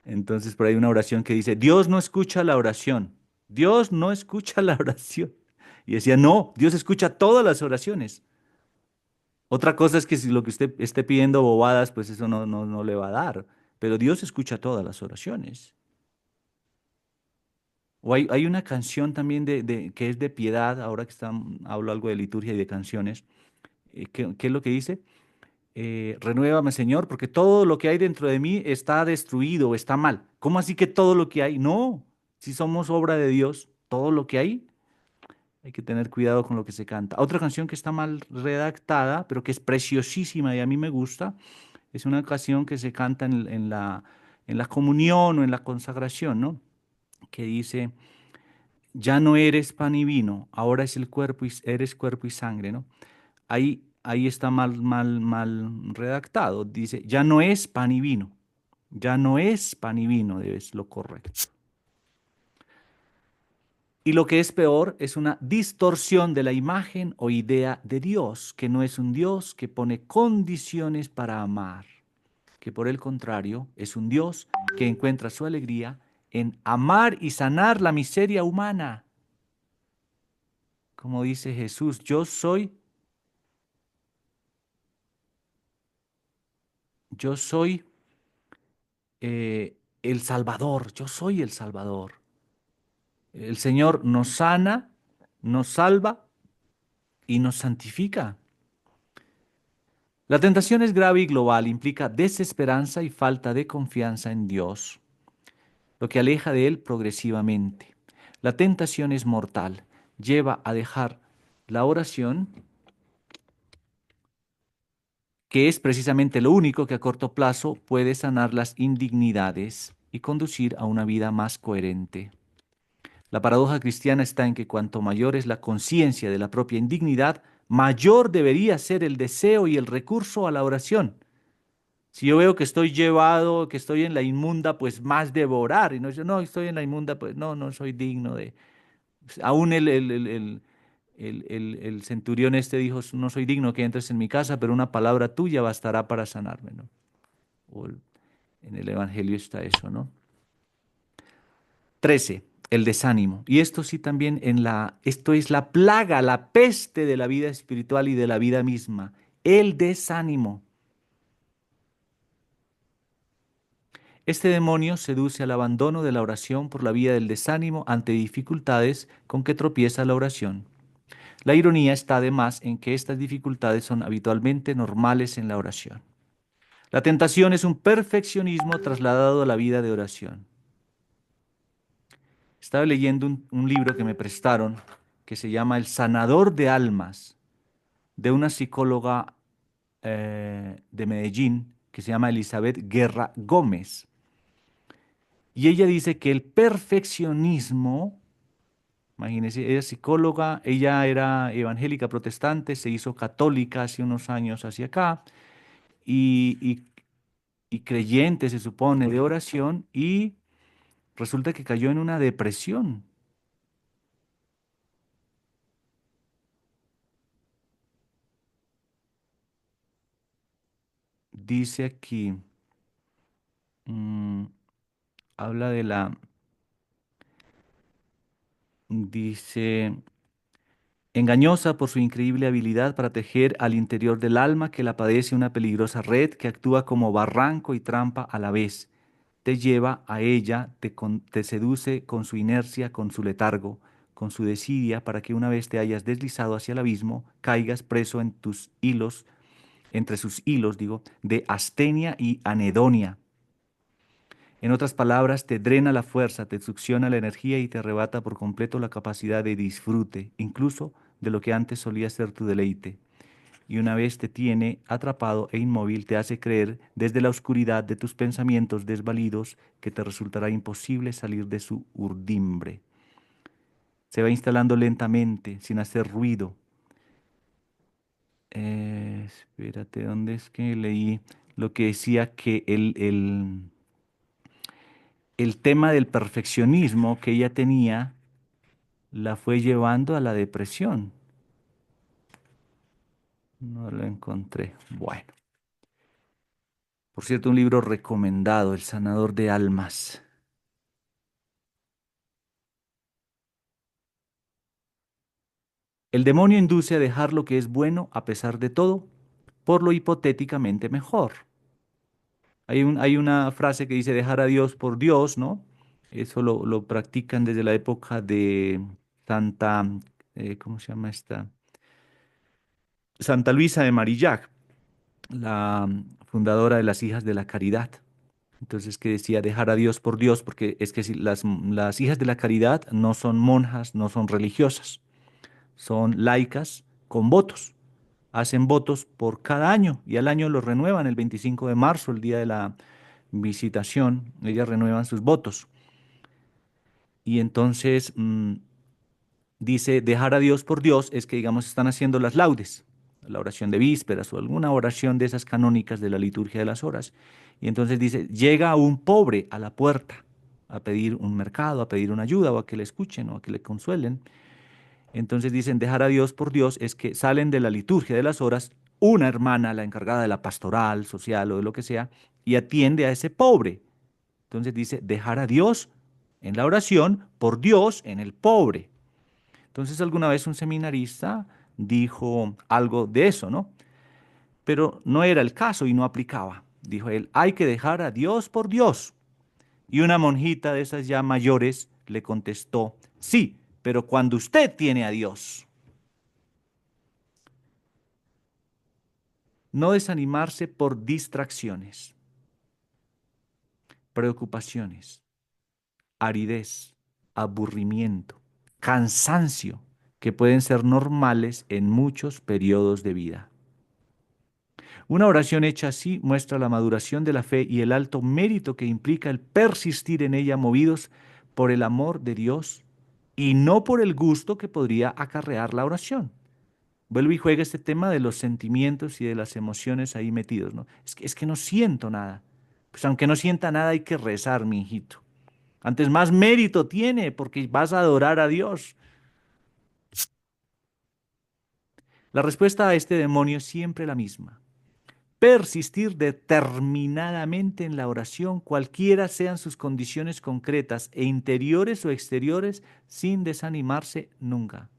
Entonces por ahí hay una oración que dice, Dios no escucha la oración, Dios no escucha la oración. Y decía, no, Dios escucha todas las oraciones. Otra cosa es que si lo que usted esté pidiendo bobadas, pues eso no le va a dar. Pero Dios escucha todas las oraciones. O hay una canción también que es de piedad, ahora que hablo algo de liturgia y de canciones, ¿qué es lo que dice? Renuévame, Señor, porque todo lo que hay dentro de mí está destruido, está mal. ¿Cómo así que todo lo que hay? No, si somos obra de Dios, todo lo que hay que tener cuidado con lo que se canta. Otra canción que está mal redactada, pero que es preciosísima y a mí me gusta, es una canción que se canta en la comunión o en la consagración, ¿no? Que dice, ya no eres pan y vino, ahora es el cuerpo y eres cuerpo y sangre, ¿no? Ahí está mal redactado. Dice, ya no es pan y vino. Ya no es pan y vino, es lo correcto. Y lo que es peor es una distorsión de la imagen o idea de Dios, que no es un Dios que pone condiciones para amar, que por el contrario es un Dios que encuentra su alegría en amar y sanar la miseria humana. Como dice Jesús, yo soy el Salvador, yo soy el Salvador. El Señor nos sana, nos salva y nos santifica. La tentación es grave y global, implica desesperanza y falta de confianza en Dios, lo que aleja de Él progresivamente. La tentación es mortal, lleva a dejar la oración que es precisamente lo único que a corto plazo puede sanar las indignidades y conducir a una vida más coherente. La paradoja cristiana está en que cuanto mayor es la conciencia de la propia indignidad, mayor debería ser el deseo y el recurso a la oración. Si yo veo que estoy llevado, que estoy en la inmunda, pues más debo orar. Y no, yo no estoy en la inmunda, pues no, no soy digno de... Aún el centurión este dijo, no soy digno que entres en mi casa, pero una palabra tuya bastará para sanarme, ¿no? O en el Evangelio está eso, ¿no? 13, el desánimo. Y esto sí también esto es la plaga, la peste de la vida espiritual y de la vida misma. El desánimo. Este demonio seduce al abandono de la oración por la vía del desánimo ante dificultades con que tropieza la oración. La ironía está además en que estas dificultades son habitualmente normales en la oración. La tentación es un perfeccionismo trasladado a la vida de oración. Estaba leyendo un libro que me prestaron que se llama El sanador de almas, de una psicóloga de Medellín que se llama Elizabeth Guerra Gómez. Y ella dice que el perfeccionismo, imagínense, ella es psicóloga, ella era evangélica protestante, se hizo católica hace unos años hacia acá y, y, y creyente, se supone, de oración y resulta que cayó en una depresión. Dice aquí, mm, habla de dice, engañosa por su increíble habilidad para tejer al interior del alma que la padece una peligrosa red que actúa como barranco y trampa a la vez. Te lleva a ella, te seduce con su inercia, con su letargo, con su desidia, para que una vez te hayas deslizado hacia el abismo, caigas preso en tus hilos, entre sus hilos, digo, de astenia y anedonia. En otras palabras, te drena la fuerza, te succiona la energía y te arrebata por completo la capacidad de disfrute, incluso de lo que antes solía ser tu deleite. Y una vez te tiene atrapado e inmóvil, te hace creer desde la oscuridad de tus pensamientos desvalidos que te resultará imposible salir de su urdimbre. Se va instalando lentamente, sin hacer ruido. Espérate, ¿dónde es que leí lo que decía que el tema del perfeccionismo que ella tenía la fue llevando a la depresión? No lo encontré. Bueno, por cierto, un libro recomendado, El sanador de almas. El demonio induce a dejar lo que es bueno a pesar de todo, por lo hipotéticamente mejor. Hay una frase que dice dejar a Dios por Dios, ¿no? Eso lo practican desde la época de Santa, ¿cómo se llama esta? Santa Luisa de Marillac, la fundadora de las Hijas de la Caridad. Entonces, que decía dejar a Dios por Dios, porque es que si las Hijas de la Caridad no son monjas, no son religiosas, son laicas con votos. Hacen votos por cada año y al año los renuevan el 25 de marzo, el día de la visitación, ellas renuevan sus votos. Y entonces dice, dejar a Dios por Dios es que, digamos, están haciendo las laudes, la oración de vísperas o alguna oración de esas canónicas de la liturgia de las horas. Y entonces dice, llega un pobre a la puerta a pedir un mercado, a pedir una ayuda o a que le escuchen o a que le consuelen. Entonces dicen, dejar a Dios por Dios es que salen de la liturgia de las horas una hermana, la encargada de la pastoral, social o de lo que sea, y atiende a ese pobre. Entonces dice, dejar a Dios en la oración por Dios en el pobre. Entonces alguna vez un seminarista dijo algo de eso, ¿no? Pero no era el caso y no aplicaba. Dijo él, hay que dejar a Dios por Dios. Y una monjita de esas ya mayores le contestó, sí, pero cuando usted tiene a Dios. No desanimarse por distracciones, preocupaciones, aridez, aburrimiento, cansancio, que pueden ser normales en muchos periodos de vida. Una oración hecha así muestra la maduración de la fe y el alto mérito que implica el persistir en ella movidos por el amor de Dios y no por el gusto que podría acarrear la oración. Vuelve y juega este tema de los sentimientos y de las emociones ahí metidos, ¿no? Es que no siento nada. Pues aunque no sienta nada hay que rezar, mi hijito. Antes más mérito tiene porque vas a adorar a Dios. La respuesta a este demonio es siempre la misma. Persistir determinadamente en la oración, cualquiera sean sus condiciones concretas e interiores o exteriores, sin desanimarse nunca.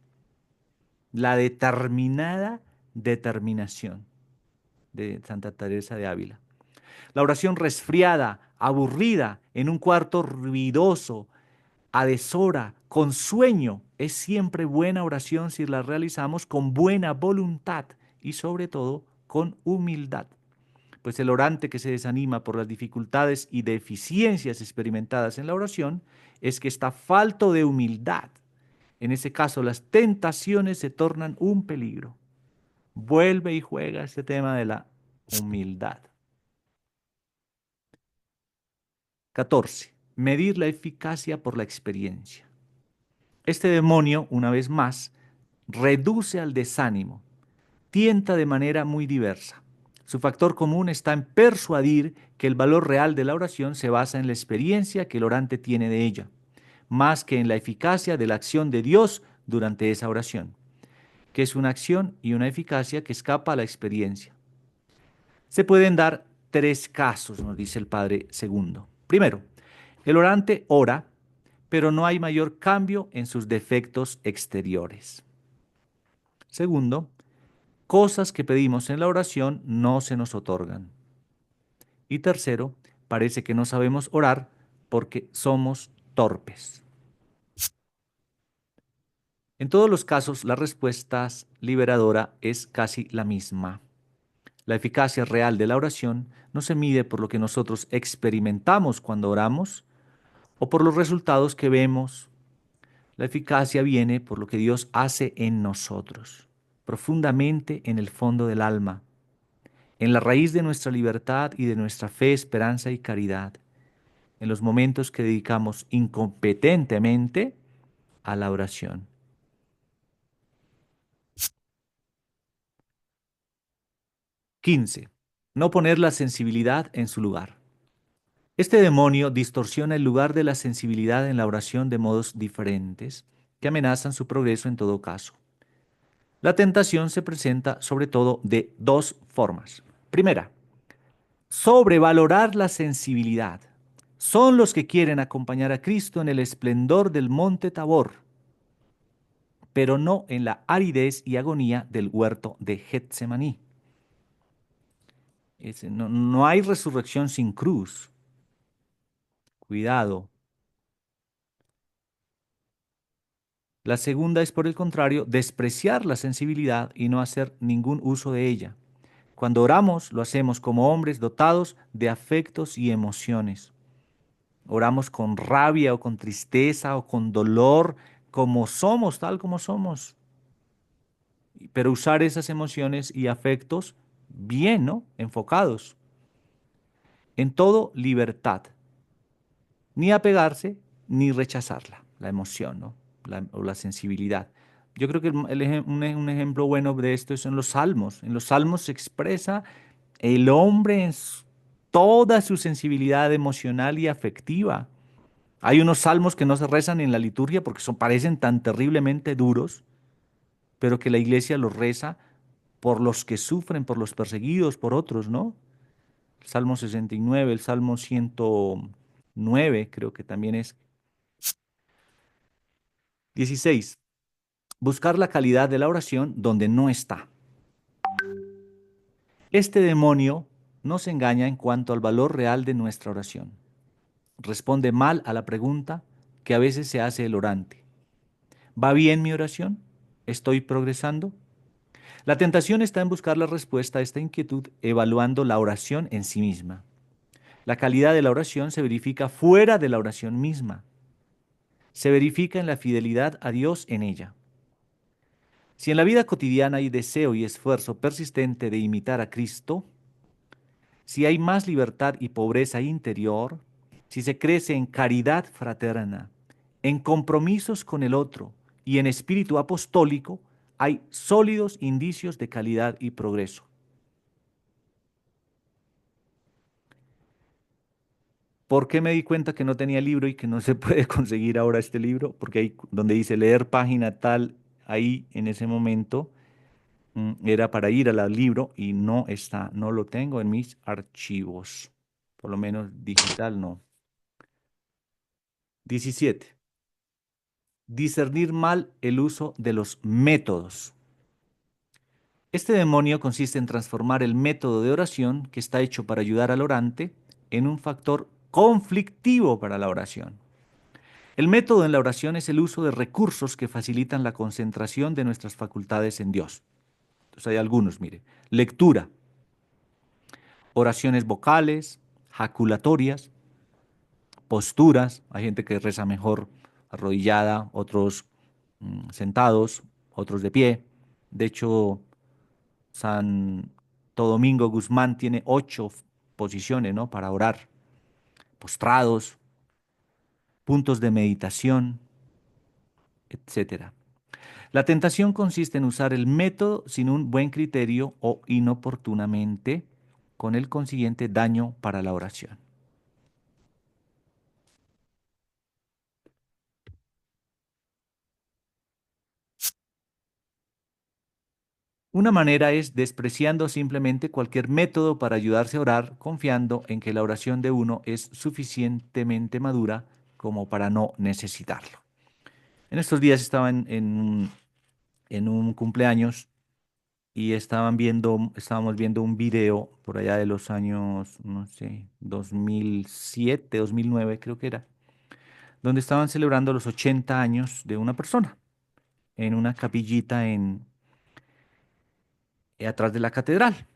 La determinada determinación de Santa Teresa de Ávila. La oración resfriada, aburrida, en un cuarto ruidoso, a deshora, con sueño, es siempre buena oración si la realizamos con buena voluntad y sobre todo con humildad. Pues el orante que se desanima por las dificultades y deficiencias experimentadas en la oración es que está falto de humildad. En ese caso, las tentaciones se tornan un peligro. Vuelve y juega este tema de la humildad. 14. Medir la eficacia por la experiencia. Este demonio, una vez más, reduce al desánimo, tienta de manera muy diversa. Su factor común está en persuadir que el valor real de la oración se basa en la experiencia que el orante tiene de ella, más que en la eficacia de la acción de Dios durante esa oración, que es una acción y una eficacia que escapa a la experiencia. Se pueden dar tres casos, nos dice el Padre Segundo. Primero, el orante ora, pero no hay mayor cambio en sus defectos exteriores. Segundo, cosas que pedimos en la oración no se nos otorgan. Y tercero, parece que no sabemos orar porque somos torpes. En todos los casos, la respuesta liberadora es casi la misma. La eficacia real de la oración no se mide por lo que nosotros experimentamos cuando oramos o por los resultados que vemos. La eficacia viene por lo que Dios hace en nosotros, profundamente en el fondo del alma, en la raíz de nuestra libertad y de nuestra fe, esperanza y caridad, en los momentos que dedicamos incompetentemente a la oración. 15. No poner la sensibilidad en su lugar. Este demonio distorsiona el lugar de la sensibilidad en la oración de modos diferentes que amenazan su progreso en todo caso. La tentación se presenta sobre todo de dos formas. Primera, sobrevalorar la sensibilidad. Son los que quieren acompañar a Cristo en el esplendor del monte Tabor, pero no en la aridez y agonía del huerto de Getsemaní. No hay resurrección sin cruz. Cuidado. La segunda es, por el contrario, despreciar la sensibilidad y no hacer ningún uso de ella. Cuando oramos, lo hacemos como hombres dotados de afectos y emociones. Oramos con rabia o con tristeza o con dolor, como somos, tal como somos. Pero usar esas emociones y afectos bien, ¿no? Enfocados. En todo, libertad. Ni apegarse, ni rechazarla, la emoción, ¿no? O la sensibilidad. Yo creo que un ejemplo bueno de esto es en los salmos. En los salmos se expresa el hombre en toda su sensibilidad emocional y afectiva. Hay unos salmos que no se rezan en la liturgia porque parecen tan terriblemente duros, pero que la iglesia los reza por los que sufren, por los perseguidos, por otros, ¿no? El Salmo 69, el Salmo 109, creo que también es. 16. Buscar la calidad de la oración donde no está. Este demonio nos engaña en cuanto al valor real de nuestra oración. Responde mal a la pregunta que a veces se hace el orante. ¿Va bien mi oración? ¿Estoy progresando? La tentación está en buscar la respuesta a esta inquietud evaluando la oración en sí misma. La calidad de la oración se verifica fuera de la oración misma. Se verifica en la fidelidad a Dios en ella. Si en la vida cotidiana hay deseo y esfuerzo persistente de imitar a Cristo, si hay más libertad y pobreza interior, si se crece en caridad fraterna, en compromisos con el otro y en espíritu apostólico, hay sólidos indicios de calidad y progreso. ¿Por qué me di cuenta que no tenía libro y que no se puede conseguir ahora este libro? Porque ahí donde dice leer página tal, ahí en ese momento era para ir al libro y no está, no lo tengo en mis archivos, por lo menos digital no. 17. Discernir mal el uso de los métodos. Este demonio consiste en transformar el método de oración que está hecho para ayudar al orante en un factor conflictivo para la oración. El método en la oración es el uso de recursos que facilitan la concentración de nuestras facultades en Dios. Entonces hay algunos, mire. Lectura, oraciones vocales, jaculatorias, posturas. Hay gente que reza mejor arrodillada, otros sentados, otros de pie. De hecho, Santo Domingo Guzmán tiene 8 posiciones, ¿no? Para orar. Postrados, puntos de meditación, etcétera. La tentación consiste en usar el método sin un buen criterio o inoportunamente, con el consiguiente daño para la oración. Una manera es despreciando simplemente cualquier método para ayudarse a orar, confiando en que la oración de uno es suficientemente madura como para no necesitarlo. En estos días estaba en un cumpleaños y estábamos viendo un video por allá de los años, no sé, 2007, 2009 creo que era, donde estaban celebrando los 80 años de una persona en una capillita atrás de la catedral.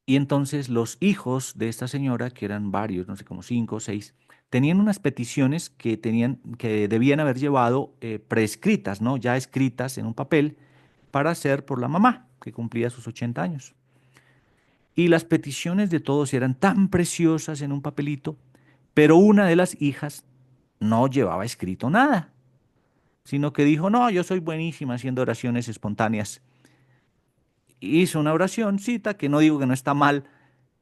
Y entonces los hijos de esta señora, que eran varios, no sé, como 5 o 6, tenían unas peticiones que debían haber llevado prescritas, ¿no? Ya escritas en un papel para hacer por la mamá, que cumplía sus 80 años. Y las peticiones de todos eran tan preciosas en un papelito, pero una de las hijas no llevaba escrito nada, sino que dijo, no, yo soy buenísima haciendo oraciones espontáneas. Hizo una oracióncita que no digo que no está mal,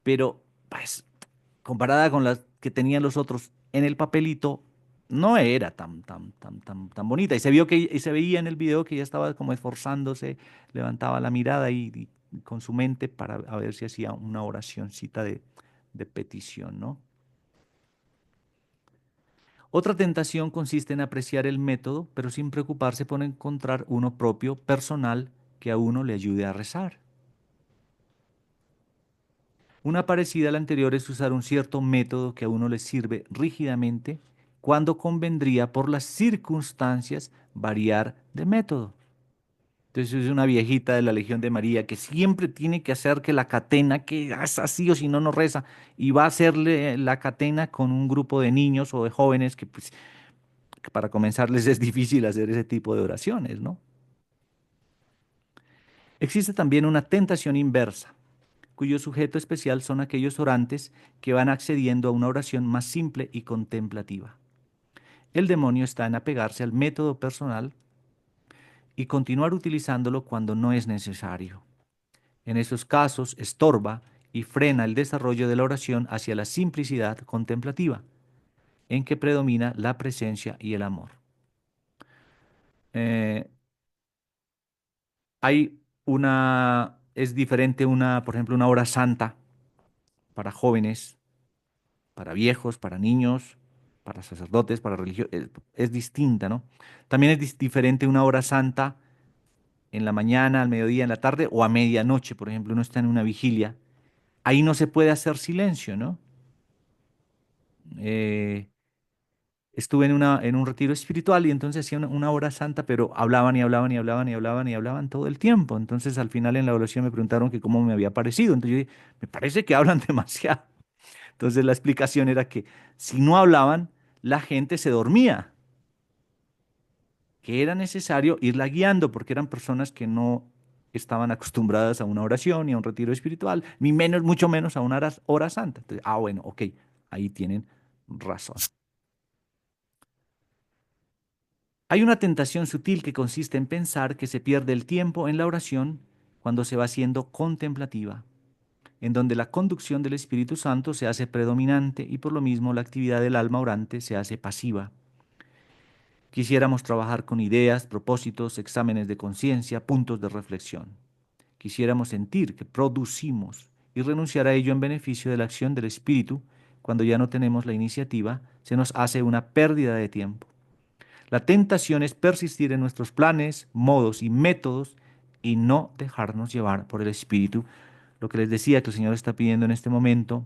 pero pues comparada con las que tenían los otros en el papelito, no era tan bonita. Y se veía en el video que ella estaba como esforzándose, levantaba la mirada y con su mente para a ver si hacía una oracióncita de petición, ¿no? Otra tentación consiste en apreciar el método, pero sin preocuparse por encontrar uno propio, personal, que a uno le ayude a rezar. Una parecida a la anterior es usar un cierto método que a uno le sirve rígidamente cuando convendría por las circunstancias variar de método. Entonces es una viejita de la Legión de María que siempre tiene que hacer que la catena, que es así o si no, no reza, y va a hacerle la catena con un grupo de niños o de jóvenes que, pues, que para comenzarles es difícil hacer ese tipo de oraciones, ¿no? Existe también una tentación inversa, cuyo sujeto especial son aquellos orantes que van accediendo a una oración más simple y contemplativa. El demonio está en apegarse al método personal y continuar utilizándolo cuando no es necesario. En esos casos, estorba y frena el desarrollo de la oración hacia la simplicidad contemplativa, en que predomina la presencia y el amor. Eh, es diferente por ejemplo, una hora santa para jóvenes, para viejos, para niños, para sacerdotes, para religiosos, es distinta, ¿no? También es diferente una hora santa en la mañana, al mediodía, en la tarde o a medianoche, por ejemplo, uno está en una vigilia. Ahí no se puede hacer silencio, ¿no? Eh, Estuve en un retiro espiritual y entonces hacía una hora santa, pero hablaban y hablaban y hablaban y hablaban y hablaban todo el tiempo. Entonces al final en la oración me preguntaron que cómo me había parecido. Entonces yo dije, me parece que hablan demasiado. Entonces la explicación era que si no hablaban, la gente se dormía, que era necesario irla guiando porque eran personas que no estaban acostumbradas a una oración ni a un retiro espiritual, ni menos, mucho menos a una hora santa. Entonces, bueno, ok, ahí tienen razón. Hay una tentación sutil que consiste en pensar que se pierde el tiempo en la oración cuando se va siendo contemplativa, en donde la conducción del Espíritu Santo se hace predominante y por lo mismo la actividad del alma orante se hace pasiva. Quisiéramos trabajar con ideas, propósitos, exámenes de conciencia, puntos de reflexión. Quisiéramos sentir que producimos y renunciar a ello en beneficio de la acción del Espíritu, cuando ya no tenemos la iniciativa, se nos hace una pérdida de tiempo. La tentación es persistir en nuestros planes, modos y métodos y no dejarnos llevar por el Espíritu. Lo que les decía que el Señor está pidiendo en este momento,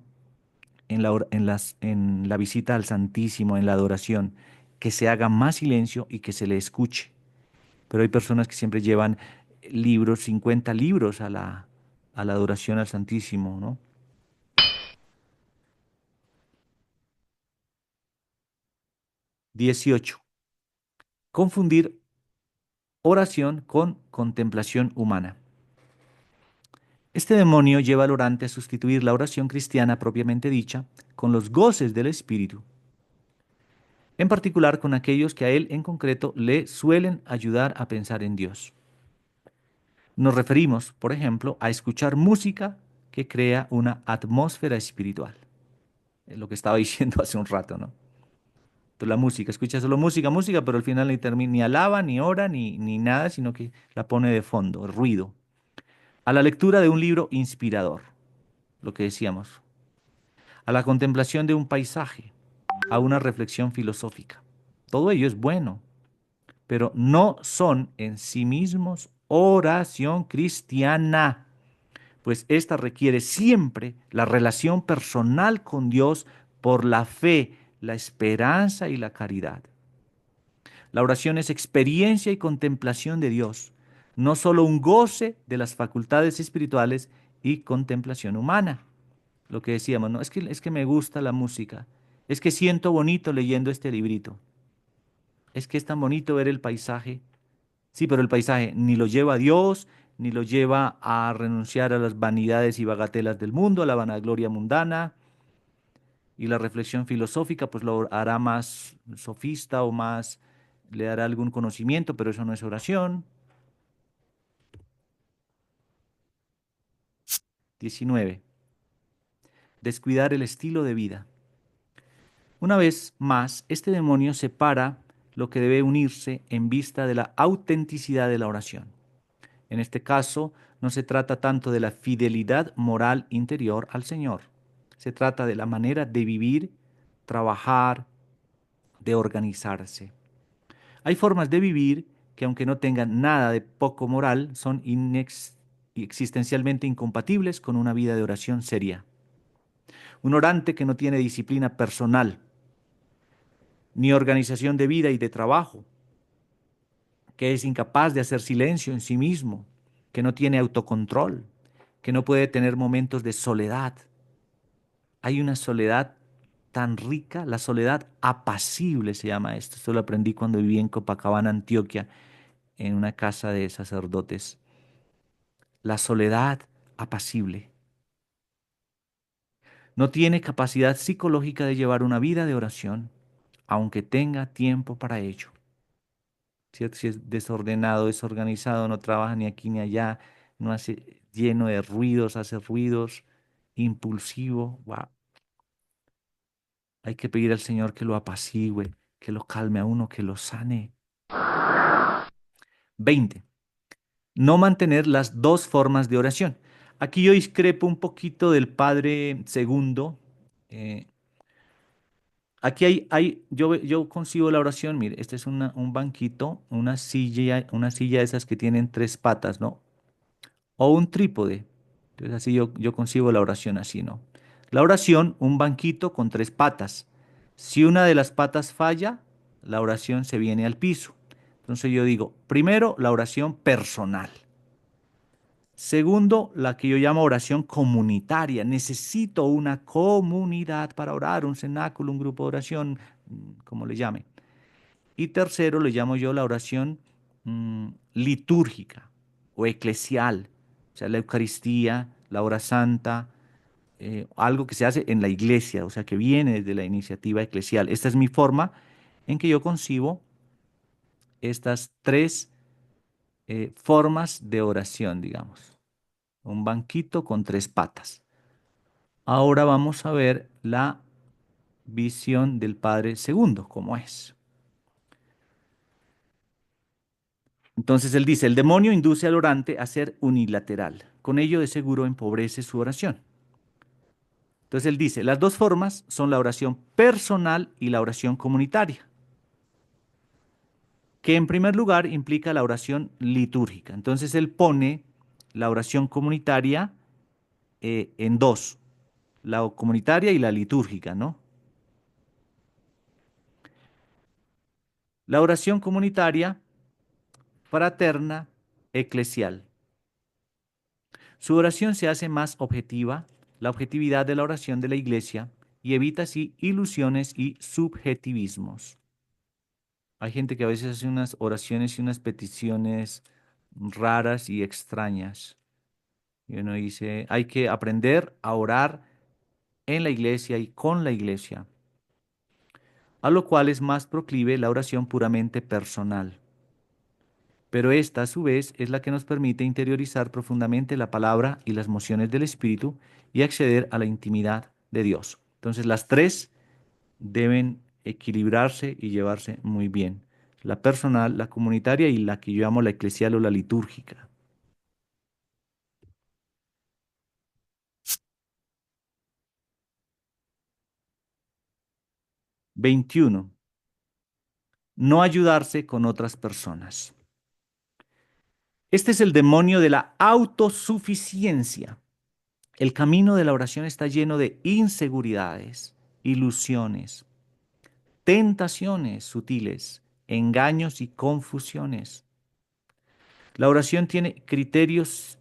en la visita al Santísimo, en la adoración, que se haga más silencio y que se le escuche. Pero hay personas que siempre llevan libros, 50 libros a la adoración al Santísimo, ¿no? 18. Confundir oración con contemplación humana. Este demonio lleva al orante a sustituir la oración cristiana propiamente dicha con los goces del Espíritu, en particular con aquellos que a él en concreto le suelen ayudar a pensar en Dios. Nos referimos, por ejemplo, a escuchar música que crea una atmósfera espiritual. Es lo que estaba diciendo hace un rato, ¿no? Entonces, la música, escucha solo música, música, pero al final ni alaba, ni ora, ni nada, sino que la pone de fondo, ruido. A la lectura de un libro inspirador, lo que decíamos. A la contemplación de un paisaje, a una reflexión filosófica. Todo ello es bueno, pero no son en sí mismos oración cristiana, pues ésta requiere siempre la relación personal con Dios por la fe, la esperanza y la caridad. La oración es experiencia y contemplación de Dios, no solo un goce de las facultades espirituales y contemplación humana. Lo que decíamos, no, es que me gusta la música, es que siento bonito leyendo este librito, es que es tan bonito ver el paisaje. Sí, pero el paisaje ni lo lleva a Dios, ni lo lleva a renunciar a las vanidades y bagatelas del mundo, a la vanagloria mundana, y la reflexión filosófica pues lo hará más sofista o más, le dará algún conocimiento, pero eso no es oración. 19. Descuidar el estilo de vida. Una vez más, este demonio separa lo que debe unirse en vista de la autenticidad de la oración. En este caso, no se trata tanto de la fidelidad moral interior al Señor. Se trata de la manera de vivir, trabajar, de organizarse. Hay formas de vivir que, aunque no tengan nada de poco moral, son existencialmente incompatibles con una vida de oración seria. Un orante que no tiene disciplina personal, ni organización de vida y de trabajo, que es incapaz de hacer silencio en sí mismo, que no tiene autocontrol, que no puede tener momentos de soledad. Hay una soledad tan rica, la soledad apacible se llama esto. Esto lo aprendí cuando viví en Copacabana, Antioquia, en una casa de sacerdotes. La soledad apacible. No tiene capacidad psicológica de llevar una vida de oración, aunque tenga tiempo para ello. ¿Cierto? Si es desordenado, desorganizado, no trabaja ni aquí ni allá, no hace lleno de ruidos, hace ruidos, impulsivo. Wow. Hay que pedir al Señor que lo apacigüe, que lo calme a uno, que lo sane. 20. No mantener las dos formas de oración. Aquí yo discrepo un poquito del Padre Segundo. eh, Aquí yo concibo la oración, mire, este es un banquito, una silla de esas que tienen tres patas, ¿no? O un trípode. Entonces así yo concibo la oración así, ¿no? La oración, un banquito con tres patas. Si una de las patas falla, la oración se viene al piso. Entonces yo digo, primero, la oración personal. Segundo, la que yo llamo oración comunitaria. Necesito una comunidad para orar, un cenáculo, un grupo de oración, como le llame. Y tercero, le llamo yo la oración litúrgica o eclesial, o sea, la Eucaristía, la hora santa, algo que se hace en la iglesia, o sea, que viene desde la iniciativa eclesial. Esta es mi forma en que yo concibo estas tres formas de oración, digamos. Un banquito con tres patas. Ahora vamos a ver la visión del Padre Segundo, cómo es. Entonces él dice, el demonio induce al orante a ser unilateral. Con ello de seguro empobrece su oración. Entonces él dice, las dos formas son la oración personal y la oración comunitaria, que en primer lugar implica la oración litúrgica. Entonces él pone la oración comunitaria en dos, la comunitaria y la litúrgica, ¿no? La oración comunitaria, fraterna, eclesial. Su oración se hace más objetiva, la objetividad de la oración de la iglesia, y evita así ilusiones y subjetivismos. Hay gente que a veces hace unas oraciones y unas peticiones raras y extrañas. Y uno dice, hay que aprender a orar en la iglesia y con la iglesia, a lo cual es más proclive la oración puramente personal. Pero esta, a su vez, es la que nos permite interiorizar profundamente la palabra y las mociones del Espíritu y acceder a la intimidad de Dios. Entonces, las tres deben equilibrarse y llevarse muy bien. La personal, la comunitaria y la que yo llamo la eclesial o la litúrgica. 21. No ayudarse con otras personas. Este es el demonio de la autosuficiencia. El camino de la oración está lleno de inseguridades, ilusiones, tentaciones sutiles, engaños y confusiones. La oración tiene criterios,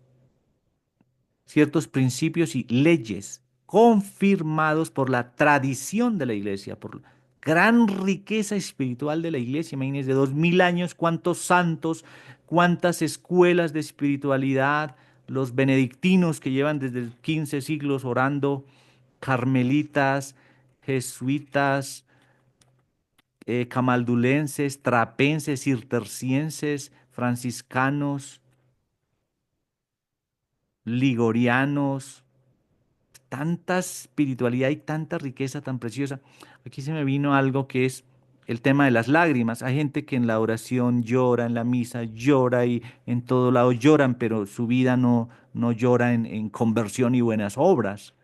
ciertos principios y leyes confirmados por la tradición de la iglesia, por la gran riqueza espiritual de la iglesia. Imagínense, de 2000 años, cuántos santos, cuántas escuelas de espiritualidad, los benedictinos que llevan desde 15 siglos orando, carmelitas, jesuitas, camaldulenses, trapenses, cistercienses, franciscanos, ligorianos, tanta espiritualidad y tanta riqueza tan preciosa. Aquí se me vino algo que es el tema de las lágrimas. Hay gente que en la oración llora, en la misa llora y en todo lado lloran, pero su vida no llora en conversión y buenas obras.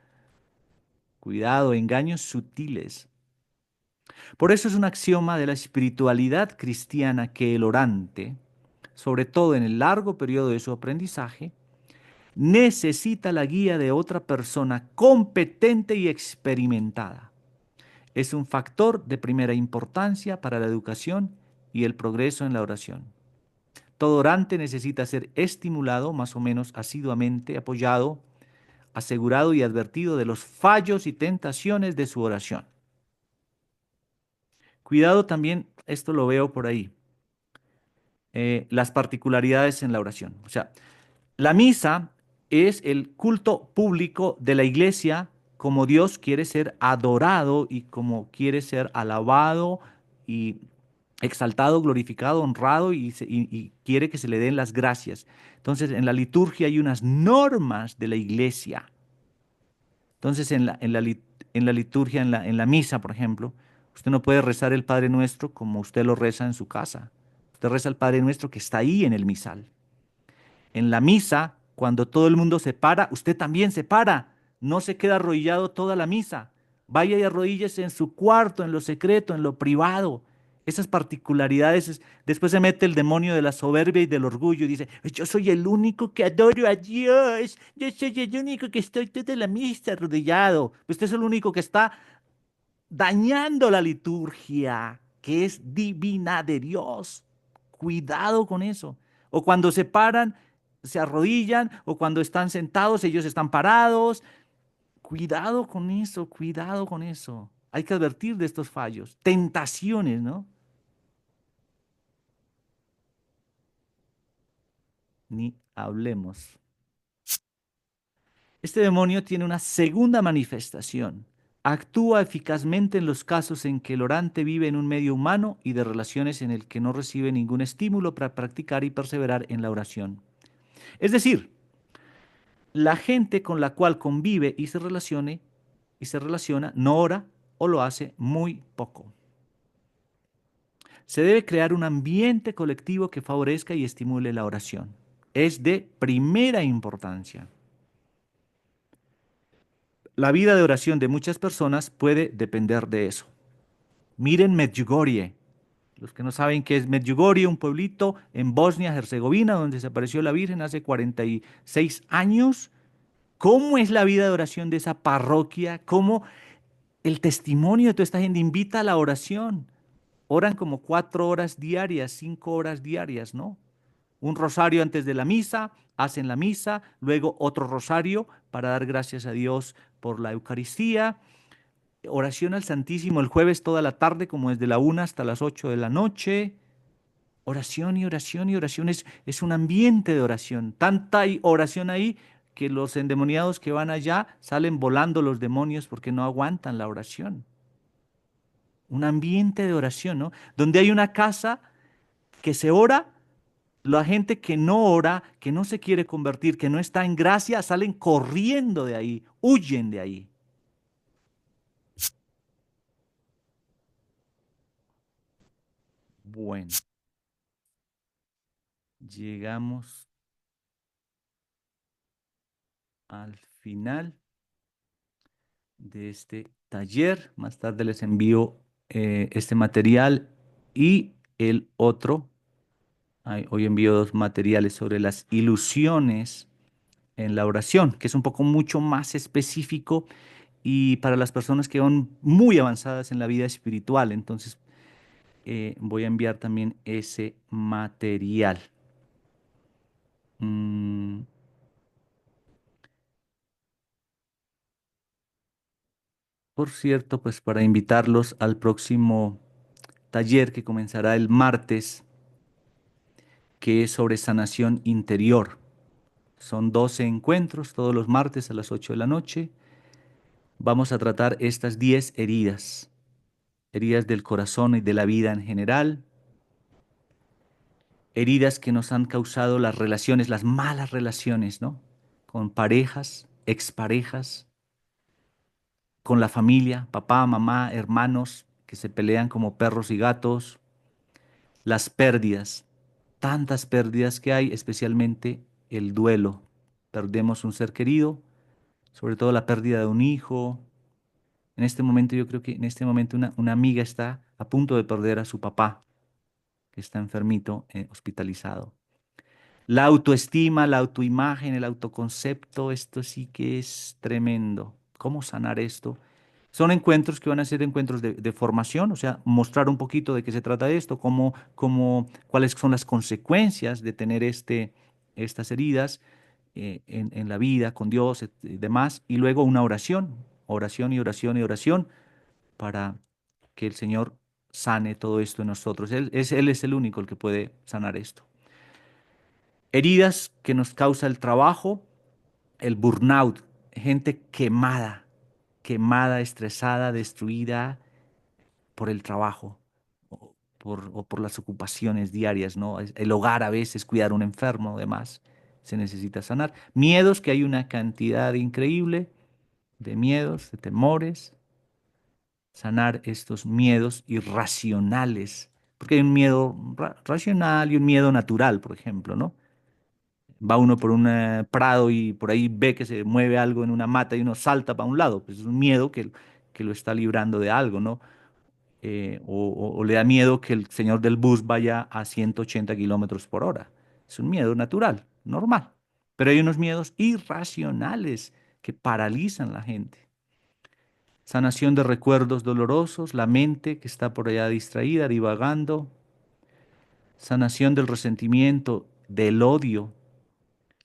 Cuidado, engaños sutiles. Por eso es un axioma de la espiritualidad cristiana que el orante, sobre todo en el largo periodo de su aprendizaje, necesita la guía de otra persona competente y experimentada. Es un factor de primera importancia para la educación y el progreso en la oración. Todo orante necesita ser estimulado más o menos asiduamente, apoyado, asegurado y advertido de los fallos y tentaciones de su oración. Cuidado también, esto lo veo por ahí, las particularidades en la oración. O sea, la misa es el culto público de la iglesia como Dios quiere ser adorado y como quiere ser alabado y exaltado, glorificado, honrado y quiere que se le den las gracias. Entonces, en la liturgia hay unas normas de la iglesia. Entonces, en la liturgia, en la misa, por ejemplo, usted no puede rezar el Padre Nuestro como usted lo reza en su casa. Usted reza el Padre Nuestro que está ahí en el misal. En la misa, cuando todo el mundo se para, usted también se para. No se queda arrodillado toda la misa. Vaya y arrodíllese en su cuarto, en lo secreto, en lo privado. Esas particularidades, después se mete el demonio de la soberbia y del orgullo y dice, yo soy el único que adoro a Dios, yo soy el único que estoy toda la misa arrodillado. Usted es el único que está dañando la liturgia, que es divina de Dios. Cuidado con eso. O cuando se paran, se arrodillan, o cuando están sentados, ellos están parados. Cuidado con eso, cuidado con eso. Hay que advertir de estos fallos, tentaciones, ¿no? ni hablemos. Este demonio tiene una segunda manifestación. Actúa eficazmente en los casos en que el orante vive en un medio humano y de relaciones en el que no recibe ningún estímulo para practicar y perseverar en la oración. Es decir, la gente con la cual convive y se relaciona no ora o lo hace muy poco. Se debe crear un ambiente colectivo que favorezca y estimule la oración. Es de primera importancia. La vida de oración de muchas personas puede depender de eso. Miren Medjugorje. Los que no saben qué es Medjugorje, un pueblito en Bosnia-Herzegovina donde se apareció la Virgen hace 46 años. ¿Cómo es la vida de oración de esa parroquia? ¿Cómo el testimonio de toda esta gente invita a la oración? Oran como 4 horas diarias, 5 horas diarias, ¿no? Un rosario antes de la misa, hacen la misa, luego otro rosario para dar gracias a Dios por la Eucaristía, oración al Santísimo el jueves toda la tarde, como desde la 1 hasta las 8 de la noche, oración y oración y oración, es un ambiente de oración, tanta oración ahí que los endemoniados que van allá salen volando los demonios porque no aguantan la oración. Un ambiente de oración, ¿no? Donde hay una casa que se ora. La gente que no ora, que no se quiere convertir, que no está en gracia, salen corriendo de ahí, huyen de ahí. Bueno, llegamos al final de este taller. Más tarde les envío este material y el otro. Hoy envío dos materiales sobre las ilusiones en la oración, que es un poco mucho más específico y para las personas que son muy avanzadas en la vida espiritual. Entonces, voy a enviar también ese material. Mm, por cierto, pues para invitarlos al próximo taller que comenzará el martes, que es sobre sanación interior. Son 12 encuentros todos los martes a las 8 de la noche. Vamos a tratar estas 10 heridas, heridas del corazón y de la vida en general, heridas que nos han causado las relaciones, las malas relaciones, ¿no? Con parejas, exparejas, con la familia, papá, mamá, hermanos que se pelean como perros y gatos, las pérdidas, tantas pérdidas que hay, especialmente el duelo. Perdemos un ser querido, sobre todo la pérdida de un hijo. En este momento, yo creo que en este momento una amiga está a punto de perder a su papá, que está enfermito, hospitalizado. La autoestima, la autoimagen, el autoconcepto, esto sí que es tremendo. ¿Cómo sanar esto? Son encuentros que van a ser encuentros de formación, o sea, mostrar un poquito de qué se trata esto, cuáles son las consecuencias de tener estas heridas en la vida con Dios y demás, y luego una oración, oración y oración y oración para que el Señor sane todo esto en nosotros. Él es el único el que puede sanar esto. Heridas que nos causa el trabajo, el burnout, gente quemada, quemada, estresada, destruida por el trabajo o por las ocupaciones diarias, ¿no? El hogar a veces, cuidar a un enfermo, además, se necesita sanar. Miedos, que hay una cantidad increíble de miedos, de temores, sanar estos miedos irracionales, porque hay un miedo racional y un miedo natural, por ejemplo, ¿no? Va uno por un prado y por ahí ve que se mueve algo en una mata y uno salta para un lado, pues es un miedo que lo está librando de algo, ¿no? O le da miedo que el señor del bus vaya a 180 kilómetros por hora. Es un miedo natural, normal. Pero hay unos miedos irracionales que paralizan la gente. Sanación de recuerdos dolorosos, la mente que está por allá distraída, divagando. Sanación del resentimiento, del odio.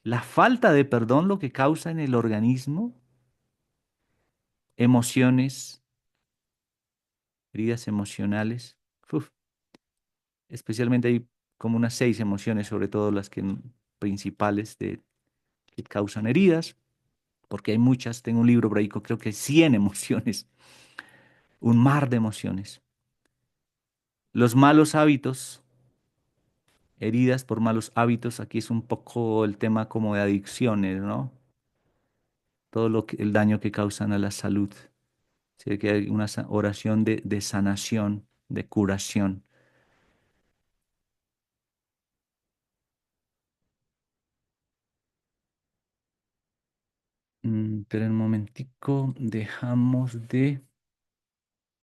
La falta de perdón lo que causa en el organismo, emociones, heridas emocionales. Uf, especialmente hay como unas 6 emociones, sobre todo las que principales que causan heridas, porque hay muchas. Tengo un libro por ahí, creo que 100 emociones, un mar de emociones. Los malos hábitos, heridas por malos hábitos, aquí es un poco el tema como de adicciones, ¿no? Todo el daño que causan a la salud. Así que hay una oración de sanación, de curación. Pero un momentico, dejamos de...